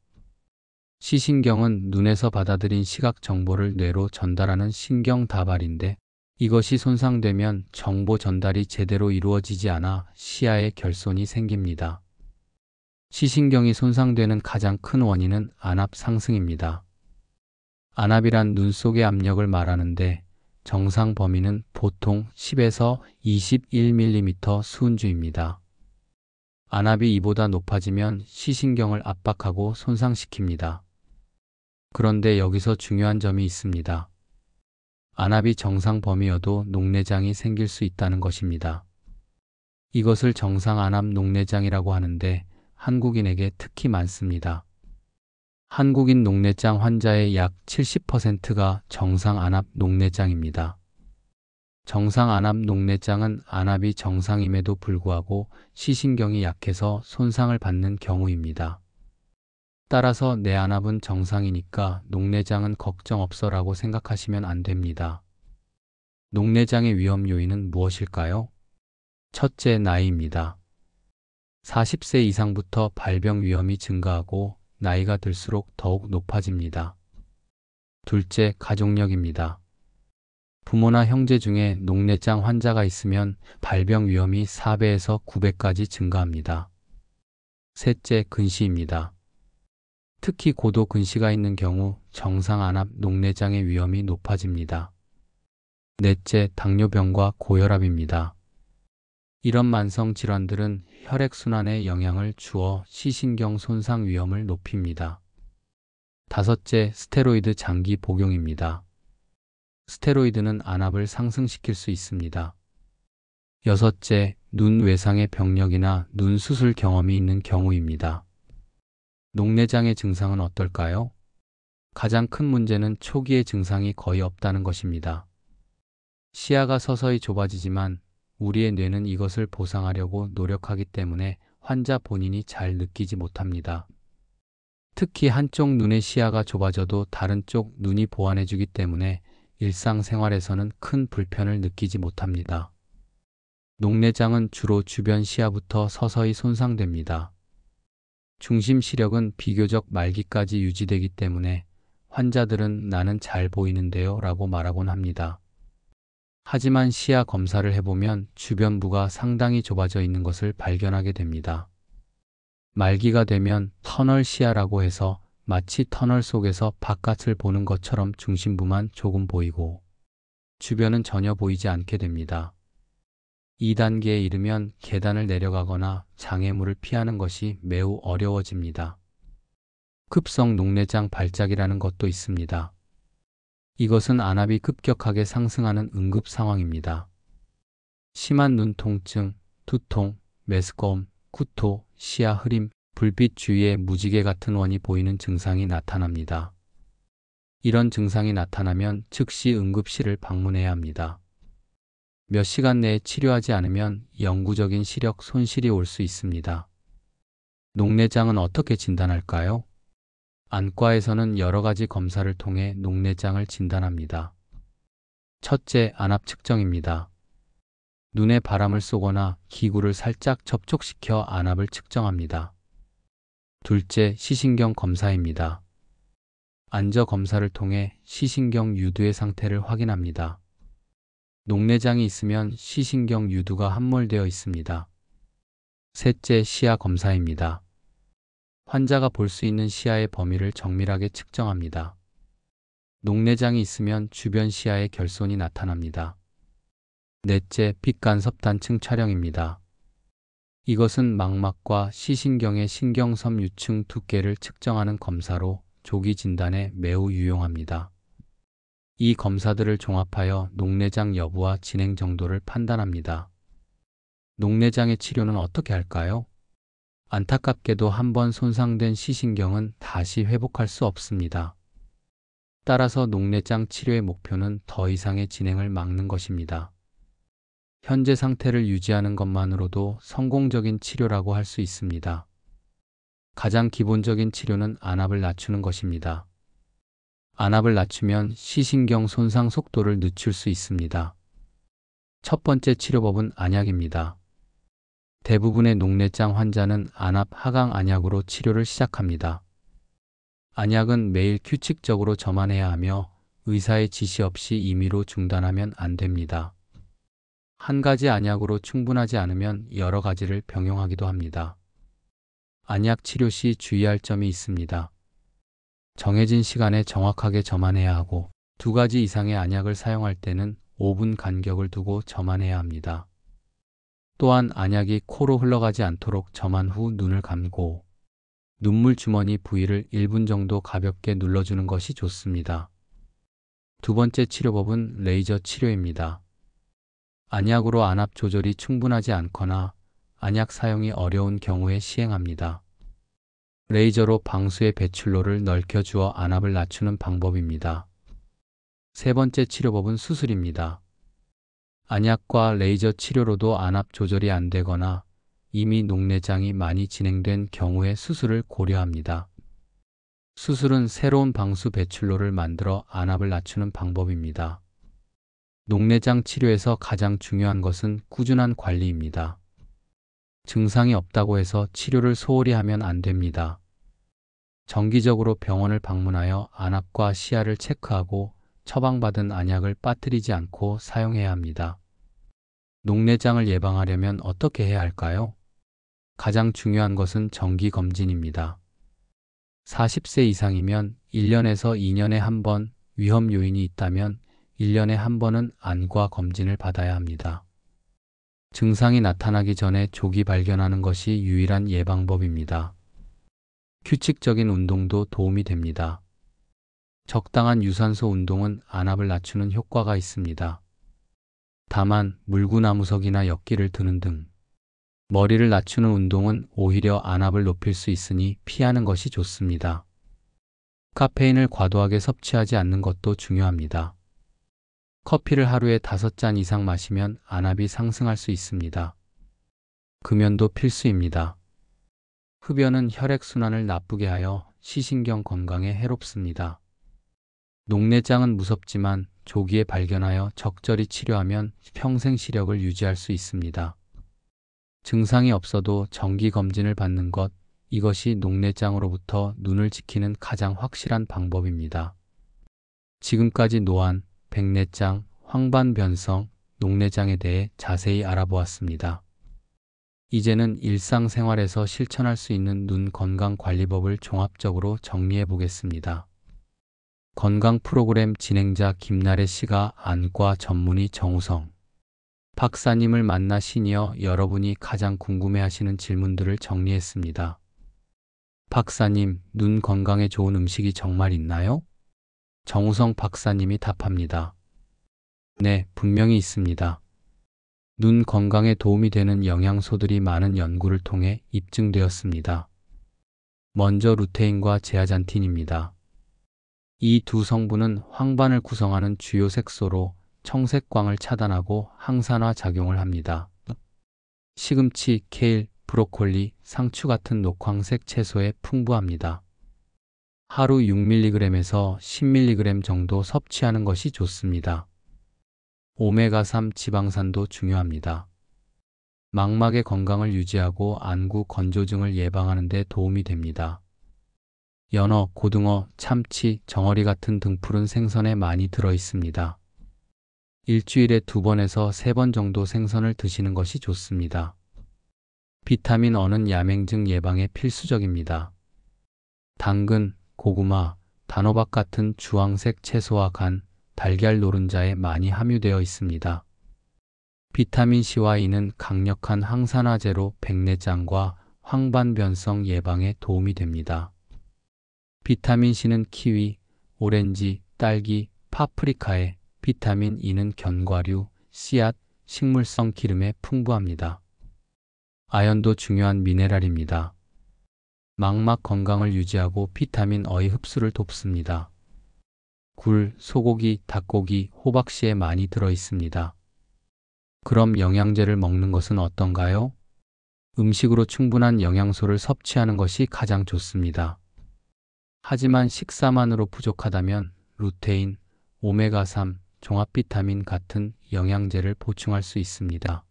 시신경은 눈에서 받아들인 시각 정보를 뇌로 전달하는 신경 다발인데 이것이 손상되면 정보 전달이 제대로 이루어지지 않아 시야에 결손이 생깁니다. 시신경이 손상되는 가장 큰 원인은 안압 상승입니다. 안압이란 눈 속의 압력을 말하는데 정상 범위는 보통 10에서 21mm 수은주입니다. 안압이 이보다 높아지면 시신경을 압박하고 손상시킵니다. 그런데 여기서 중요한 점이 있습니다. 안압이 정상 범위여도 녹내장이 생길 수 있다는 것입니다. 이것을 정상 안압 녹내장이라고 하는데 한국인에게 특히 많습니다. 한국인 녹내장 환자의 약 70%가 정상 안압 녹내장입니다. 정상 안압 녹내장은 안압이 정상임에도 불구하고 시신경이 약해서 손상을 받는 경우입니다. 따라서 내 안압은 정상이니까 녹내장은 걱정 없어라고 생각하시면 안 됩니다. 녹내장의 위험 요인은 무엇일까요? 첫째, 나이입니다. 40세 이상부터 발병 위험이 증가하고 나이가 들수록 더욱 높아집니다. 둘째, 가족력입니다. 부모나 형제 중에 녹내장 환자가 있으면 발병 위험이 4배에서 9배까지 증가합니다. 셋째, 근시입니다. 특히 고도 근시가 있는 경우 정상 안압 녹내장의 위험이 높아집니다. 넷째, 당뇨병과 고혈압입니다. 이런 만성 질환들은 혈액순환에 영향을 주어 시신경 손상 위험을 높입니다. 다섯째, 스테로이드 장기 복용입니다. 스테로이드는 안압을 상승시킬 수 있습니다. 여섯째, 눈 외상의 병력이나 눈 수술 경험이 있는 경우입니다. 녹내장의 증상은 어떨까요? 가장 큰 문제는 초기의 증상이 거의 없다는 것입니다. 시야가 서서히 좁아지지만 우리의 뇌는 이것을 보상하려고 노력하기 때문에 환자 본인이 잘 느끼지 못합니다. 특히 한쪽 눈의 시야가 좁아져도 다른 쪽 눈이 보완해주기 때문에 일상생활에서는 큰 불편을 느끼지 못합니다. 녹내장은 주로 주변 시야부터 서서히 손상됩니다. 중심 시력은 비교적 말기까지 유지되기 때문에 환자들은 나는 잘 보이는데요 라고 말하곤 합니다. 하지만 시야 검사를 해보면 주변부가 상당히 좁아져 있는 것을 발견하게 됩니다. 말기가 되면 터널 시야라고 해서 마치 터널 속에서 바깥을 보는 것처럼 중심부만 조금 보이고 주변은 전혀 보이지 않게 됩니다. 2단계에 이르면 계단을 내려가거나 장애물을 피하는 것이 매우 어려워집니다. 급성 녹내장 발작이라는 것도 있습니다. 이것은 안압이 급격하게 상승하는 응급 상황입니다. 심한 눈 통증, 두통, 메스꺼움, 구토, 시야 흐림, 불빛 주위에 무지개 같은 원이 보이는 증상이 나타납니다. 이런 증상이 나타나면 즉시 응급실을 방문해야 합니다. 몇 시간 내에 치료하지 않으면 영구적인 시력 손실이 올 수 있습니다. 녹내장은 어떻게 진단할까요? 안과에서는 여러 가지 검사를 통해 녹내장을 진단합니다. 첫째, 안압 측정입니다. 눈에 바람을 쏘거나 기구를 살짝 접촉시켜 안압을 측정합니다. 둘째, 시신경 검사입니다. 안저 검사를 통해 시신경 유두의 상태를 확인합니다. 녹내장이 있으면 시신경 유두가 함몰되어 있습니다. 셋째, 시야 검사입니다. 환자가 볼 수 있는 시야의 범위를 정밀하게 측정합니다. 녹내장이 있으면 주변 시야에 결손이 나타납니다. 넷째, 빛간섭단층 촬영입니다. 이것은 망막과 시신경의 신경섬 유층 두께를 측정하는 검사로 조기 진단에 매우 유용합니다. 이 검사들을 종합하여 녹내장 여부와 진행 정도를 판단합니다. 녹내장의 치료는 어떻게 할까요? 안타깝게도 한번 손상된 시신경은 다시 회복할 수 없습니다. 따라서 녹내장 치료의 목표는 더 이상의 진행을 막는 것입니다. 현재 상태를 유지하는 것만으로도 성공적인 치료라고 할 수 있습니다. 가장 기본적인 치료는 안압을 낮추는 것입니다. 안압을 낮추면 시신경 손상 속도를 늦출 수 있습니다. 첫 번째 치료법은 안약입니다. 대부분의 녹내장 환자는 안압 하강 안약으로 치료를 시작합니다. 안약은 매일 규칙적으로 점안해야 하며 의사의 지시 없이 임의로 중단하면 안 됩니다. 한 가지 안약으로 충분하지 않으면 여러 가지를 병용하기도 합니다. 안약 치료 시 주의할 점이 있습니다. 정해진 시간에 정확하게 점안해야 하고 2가지 이상의 안약을 사용할 때는 5분 간격을 두고 점안해야 합니다. 또한 안약이 코로 흘러가지 않도록 점안 후 눈을 감고 눈물 주머니 부위를 1분 정도 가볍게 눌러주는 것이 좋습니다. 두 번째 치료법은 레이저 치료입니다. 안약으로 안압 조절이 충분하지 않거나 안약 사용이 어려운 경우에 시행합니다. 레이저로 방수의 배출로를 넓혀주어 안압을 낮추는 방법입니다. 세 번째 치료법은 수술입니다. 안약과 레이저 치료로도 안압 조절이 안 되거나 이미 녹내장이 많이 진행된 경우에 수술을 고려합니다. 수술은 새로운 방수 배출로를 만들어 안압을 낮추는 방법입니다. 녹내장 치료에서 가장 중요한 것은 꾸준한 관리입니다. 증상이 없다고 해서 치료를 소홀히 하면 안 됩니다. 정기적으로 병원을 방문하여 안압과 시야를 체크하고 처방받은 안약을 빠뜨리지 않고 사용해야 합니다. 녹내장을 예방하려면 어떻게 해야 할까요? 가장 중요한 것은 정기 검진입니다. 40세 이상이면 1년에서 2년에 한 번, 위험 요인이 있다면 1년에 한 번은 안과 검진을 받아야 합니다. 증상이 나타나기 전에 조기 발견하는 것이 유일한 예방법입니다. 규칙적인 운동도 도움이 됩니다. 적당한 유산소 운동은 안압을 낮추는 효과가 있습니다. 다만 물구나무석이나 역기를 드는 등 머리를 낮추는 운동은 오히려 안압을 높일 수 있으니 피하는 것이 좋습니다. 카페인을 과도하게 섭취하지 않는 것도 중요합니다. 커피를 하루에 5잔 이상 마시면 안압이 상승할 수 있습니다. 금연도 필수입니다. 흡연은 혈액순환을 나쁘게 하여 시신경 건강에 해롭습니다. 녹내장은 무섭지만 조기에 발견하여 적절히 치료하면 평생 시력을 유지할 수 있습니다. 증상이 없어도 정기 검진을 받는 것, 이것이 녹내장으로부터 눈을 지키는 가장 확실한 방법입니다. 지금까지 노안, 백내장, 황반변성, 녹내장에 대해 자세히 알아보았습니다. 이제는 일상생활에서 실천할 수 있는 눈 건강관리법을 종합적으로 정리해 보겠습니다. 건강 프로그램 진행자 김나래 씨가 안과 전문의 정우성 박사님을 만나 시니어 여러분이 가장 궁금해하시는 질문들을 정리했습니다. 박사님, 눈 건강에 좋은 음식이 정말 있나요? 정우성 박사님이 답합니다. 네, 분명히 있습니다. 눈 건강에 도움이 되는 영양소들이 많은 연구를 통해 입증되었습니다. 먼저 루테인과 제아잔틴입니다. 이 두 성분은 황반을 구성하는 주요 색소로 청색광을 차단하고 항산화 작용을 합니다. 시금치, 케일, 브로콜리, 상추 같은 녹황색 채소에 풍부합니다. 하루 6mg에서 10mg 정도 섭취하는 것이 좋습니다. 오메가3 지방산도 중요합니다. 망막의 건강을 유지하고 안구 건조증을 예방하는 데 도움이 됩니다. 연어, 고등어, 참치, 정어리 같은 등푸른 생선에 많이 들어 있습니다. 일주일에 2번에서 3번 정도 생선을 드시는 것이 좋습니다. 비타민 어는 야맹증 예방에 필수적입니다. 당근, 고구마, 단호박 같은 주황색 채소와 간, 달걀 노른자에 많이 함유되어 있습니다. 비타민C와 E는 강력한 항산화제로 백내장과 황반변성 예방에 도움이 됩니다. 비타민C는 키위, 오렌지, 딸기, 파프리카에, 비타민 E는 견과류, 씨앗, 식물성 기름에 풍부합니다. 아연도 중요한 미네랄입니다. 망막 건강을 유지하고 비타민 E의 흡수를 돕습니다. 굴, 소고기, 닭고기, 호박씨에 많이 들어 있습니다. 그럼 영양제를 먹는 것은 어떤가요? 음식으로 충분한 영양소를 섭취하는 것이 가장 좋습니다. 하지만 식사만으로 부족하다면 루테인, 오메가3, 종합비타민 같은 영양제를 보충할 수 있습니다.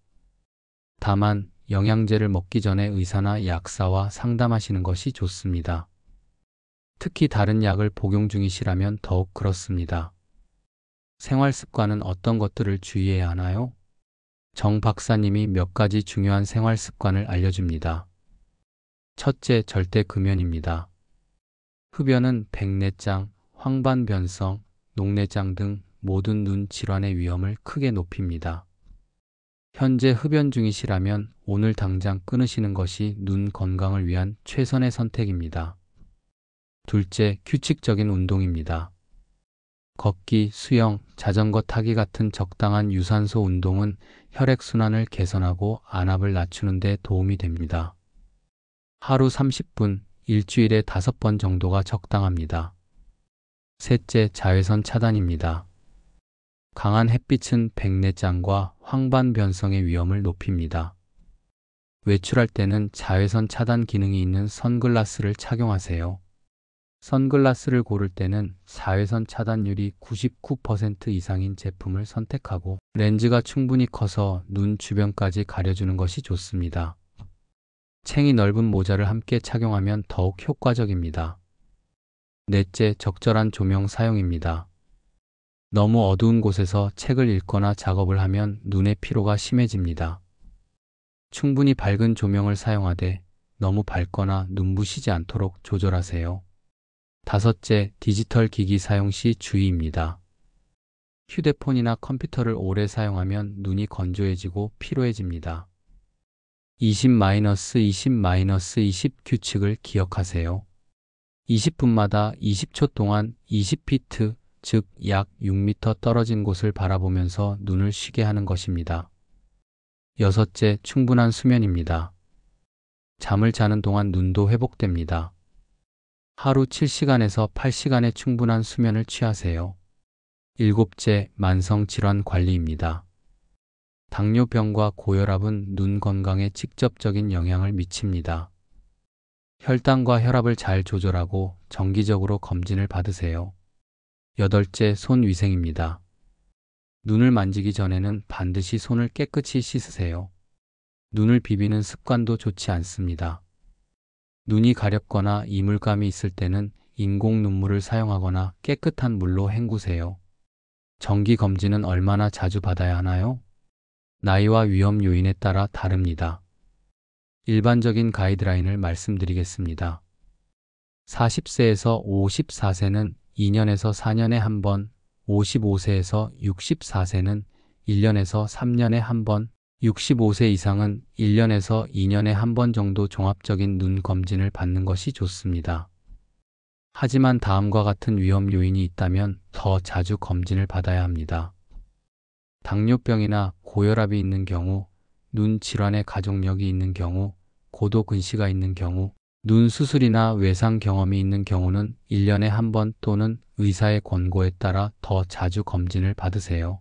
다만 영양제를 먹기 전에 의사나 약사와 상담하시는 것이 좋습니다. 특히 다른 약을 복용 중이시라면 더욱 그렇습니다. 생활 습관은 어떤 것들을 주의해야 하나요? 정 박사님이 몇 가지 중요한 생활 습관을 알려줍니다. 첫째, 절대 금연입니다. 흡연은 백내장, 황반변성, 녹내장 등 모든 눈 질환의 위험을 크게 높입니다. 현재 흡연 중이시라면 오늘 당장 끊으시는 것이 눈 건강을 위한 최선의 선택입니다. 둘째, 규칙적인 운동입니다. 걷기, 수영, 자전거 타기 같은 적당한 유산소 운동은 혈액순환을 개선하고 안압을 낮추는 데 도움이 됩니다. 하루 30분, 일주일에 5번 정도가 적당합니다. 셋째, 자외선 차단입니다. 강한 햇빛은 백내장과 황반변성의 위험을 높입니다. 외출할 때는 자외선 차단 기능이 있는 선글라스를 착용하세요. 선글라스를 고를 때는 자외선 차단율이 99% 이상인 제품을 선택하고 렌즈가 충분히 커서 눈 주변까지 가려주는 것이 좋습니다. 챙이 넓은 모자를 함께 착용하면 더욱 효과적입니다. 넷째, 적절한 조명 사용입니다. 너무 어두운 곳에서 책을 읽거나 작업을 하면 눈의 피로가 심해집니다. 충분히 밝은 조명을 사용하되 너무 밝거나 눈부시지 않도록 조절하세요. 다섯째, 디지털 기기 사용 시 주의입니다. 휴대폰이나 컴퓨터를 오래 사용하면 눈이 건조해지고 피로해집니다. 20-20-20 규칙을 기억하세요. 20분마다 20초 동안 20피트, 즉 약 6m 떨어진 곳을 바라보면서 눈을 쉬게 하는 것입니다. 여섯째, 충분한 수면입니다. 잠을 자는 동안 눈도 회복됩니다. 하루 7시간에서 8시간의 충분한 수면을 취하세요. 일곱째, 만성질환 관리입니다. 당뇨병과 고혈압은 눈 건강에 직접적인 영향을 미칩니다. 혈당과 혈압을 잘 조절하고 정기적으로 검진을 받으세요. 여덟째, 손 위생입니다. 눈을 만지기 전에는 반드시 손을 깨끗이 씻으세요. 눈을 비비는 습관도 좋지 않습니다. 눈이 가렵거나 이물감이 있을 때는 인공 눈물을 사용하거나 깨끗한 물로 헹구세요. 정기 검진은 얼마나 자주 받아야 하나요? 나이와 위험 요인에 따라 다릅니다. 일반적인 가이드라인을 말씀드리겠습니다. 40세에서 54세는 2년에서 4년에 한 번, 55세에서 64세는 1년에서 3년에 한 번, 65세 이상은 1년에서 2년에 한 번 정도 종합적인 눈 검진을 받는 것이 좋습니다. 하지만 다음과 같은 위험 요인이 있다면 더 자주 검진을 받아야 합니다. 당뇨병이나 고혈압이 있는 경우, 눈 질환의 가족력이 있는 경우, 고도 근시가 있는 경우, 눈 수술이나 외상 경험이 있는 경우는 1년에 한 번 또는 의사의 권고에 따라 더 자주 검진을 받으세요.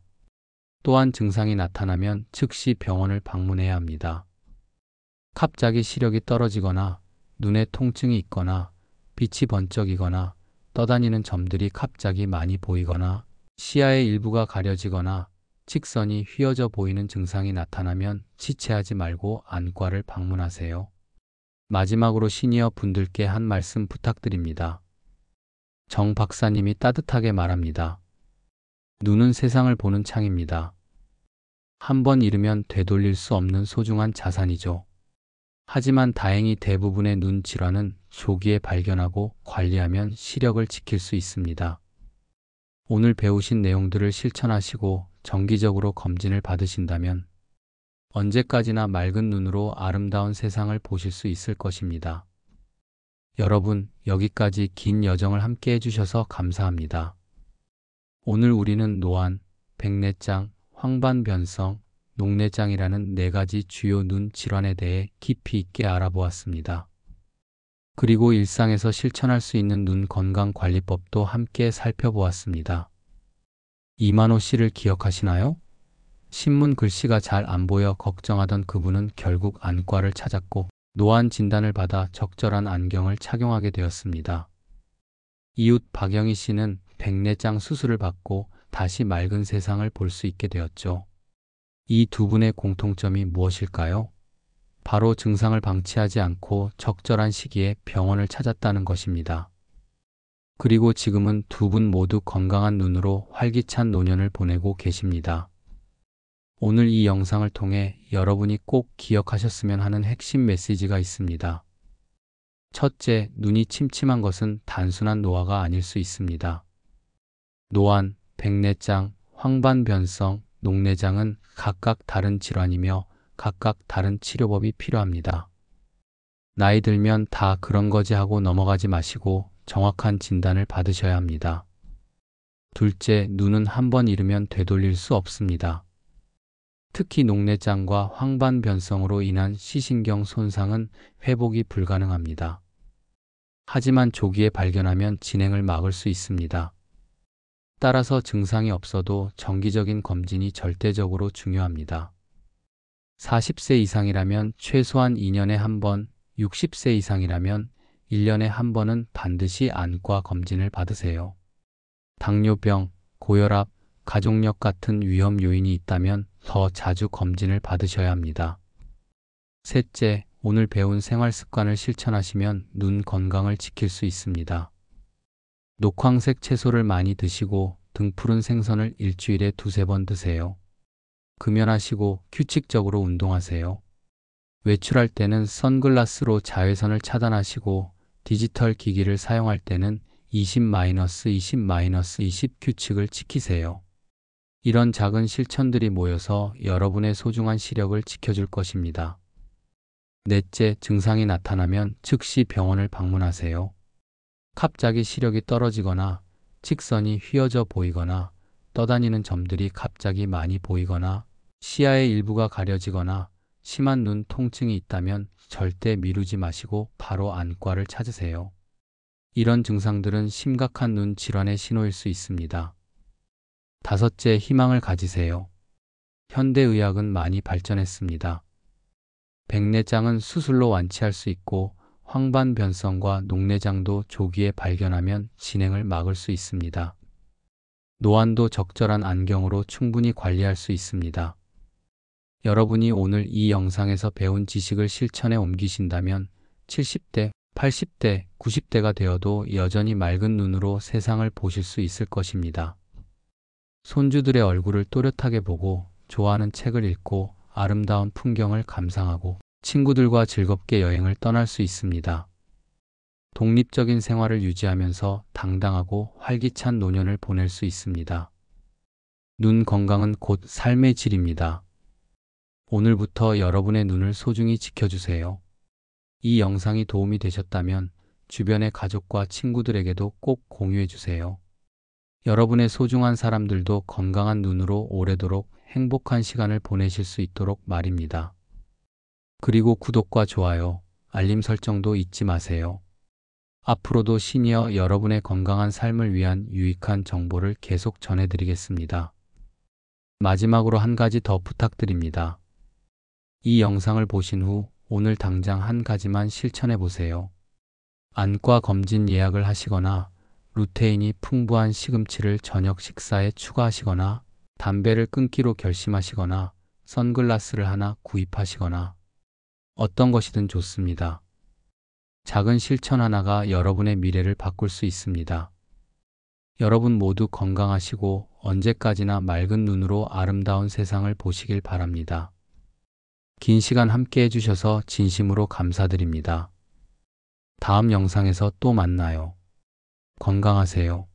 또한 증상이 나타나면 즉시 병원을 방문해야 합니다. 갑자기 시력이 떨어지거나 눈에 통증이 있거나 빛이 번쩍이거나 떠다니는 점들이 갑자기 많이 보이거나 시야의 일부가 가려지거나 직선이 휘어져 보이는 증상이 나타나면 지체하지 말고 안과를 방문하세요. 마지막으로 시니어 분들께 한 말씀 부탁드립니다. 정 박사님이 따뜻하게 말합니다. 눈은 세상을 보는 창입니다. 한 번 잃으면 되돌릴 수 없는 소중한 자산이죠. 하지만 다행히 대부분의 눈 질환은 조기에 발견하고 관리하면 시력을 지킬 수 있습니다. 오늘 배우신 내용들을 실천하시고 정기적으로 검진을 받으신다면 언제까지나 맑은 눈으로 아름다운 세상을 보실 수 있을 것입니다. 여러분, 여기까지 긴 여정을 함께 해주셔서 감사합니다. 오늘 우리는 노안, 백내장, 황반변성, 녹내장이라는 4가지 주요 눈 질환에 대해 깊이 있게 알아보았습니다. 그리고 일상에서 실천할 수 있는 눈 건강 관리법도 함께 살펴보았습니다. 이만호 씨를 기억하시나요? 신문 글씨가 잘 안 보여 걱정하던 그분은 결국 안과를 찾았고 노안 진단을 받아 적절한 안경을 착용하게 되었습니다. 이웃 박영희 씨는 백내장 수술을 받고 다시 맑은 세상을 볼 수 있게 되었죠. 이 두 분의 공통점이 무엇일까요? 바로 증상을 방치하지 않고 적절한 시기에 병원을 찾았다는 것입니다. 그리고 지금은 두 분 모두 건강한 눈으로 활기찬 노년을 보내고 계십니다. 오늘 이 영상을 통해 여러분이 꼭 기억하셨으면 하는 핵심 메시지가 있습니다. 첫째, 눈이 침침한 것은 단순한 노화가 아닐 수 있습니다. 노안, 백내장, 황반변성, 녹내장은 각각 다른 질환이며 각각 다른 치료법이 필요합니다. 나이 들면 다 그런 거지 하고 넘어가지 마시고 정확한 진단을 받으셔야 합니다. 둘째, 눈은 한번 잃으면 되돌릴 수 없습니다. 특히 녹내장과 황반변성으로 인한 시신경 손상은 회복이 불가능합니다. 하지만 조기에 발견하면 진행을 막을 수 있습니다. 따라서 증상이 없어도 정기적인 검진이 절대적으로 중요합니다. 40세 이상이라면 최소한 2년에 한 번, 60세 이상이라면 1년에 한 번은 반드시 안과 검진을 받으세요. 당뇨병, 고혈압, 가족력 같은 위험 요인이 있다면 더 자주 검진을 받으셔야 합니다. 셋째, 오늘 배운 생활 습관을 실천하시면 눈 건강을 지킬 수 있습니다. 녹황색 채소를 많이 드시고 등푸른 생선을 일주일에 2~3번 드세요. 금연하시고 규칙적으로 운동하세요. 외출할 때는 선글라스로 자외선을 차단하시고 디지털 기기를 사용할 때는 20-20-20 규칙을 지키세요. 이런 작은 실천들이 모여서 여러분의 소중한 시력을 지켜줄 것입니다. 넷째, 증상이 나타나면 즉시 병원을 방문하세요. 갑자기 시력이 떨어지거나 직선이 휘어져 보이거나 떠다니는 점들이 갑자기 많이 보이거나 시야의 일부가 가려지거나 심한 눈 통증이 있다면 절대 미루지 마시고 바로 안과를 찾으세요. 이런 증상들은 심각한 눈 질환의 신호일 수 있습니다. 다섯째, 희망을 가지세요. 현대의학은 많이 발전했습니다. 백내장은 수술로 완치할 수 있고 황반변성과 녹내장도 조기에 발견하면 진행을 막을 수 있습니다. 노안도 적절한 안경으로 충분히 관리할 수 있습니다. 여러분이 오늘 이 영상에서 배운 지식을 실천에 옮기신다면 70대, 80대, 90대가 되어도 여전히 맑은 눈으로 세상을 보실 수 있을 것입니다. 손주들의 얼굴을 또렷하게 보고 좋아하는 책을 읽고 아름다운 풍경을 감상하고 친구들과 즐겁게 여행을 떠날 수 있습니다. 독립적인 생활을 유지하면서 당당하고 활기찬 노년을 보낼 수 있습니다. 눈 건강은 곧 삶의 질입니다. 오늘부터 여러분의 눈을 소중히 지켜주세요. 이 영상이 도움이 되셨다면 주변의 가족과 친구들에게도 꼭 공유해주세요. 여러분의 소중한 사람들도 건강한 눈으로 오래도록 행복한 시간을 보내실 수 있도록 말입니다. 그리고 구독과 좋아요, 알림 설정도 잊지 마세요. 앞으로도 시니어 여러분의 건강한 삶을 위한 유익한 정보를 계속 전해드리겠습니다. 마지막으로 한 가지 더 부탁드립니다. 이 영상을 보신 후 오늘 당장 한 가지만 실천해 보세요. 안과 검진 예약을 하시거나 루테인이 풍부한 시금치를 저녁 식사에 추가하시거나 담배를 끊기로 결심하시거나 선글라스를 하나 구입하시거나 어떤 것이든 좋습니다. 작은 실천 하나가 여러분의 미래를 바꿀 수 있습니다. 여러분 모두 건강하시고 언제까지나 맑은 눈으로 아름다운 세상을 보시길 바랍니다. 긴 시간 함께 해주셔서 진심으로 감사드립니다. 다음 영상에서 또 만나요. 건강하세요.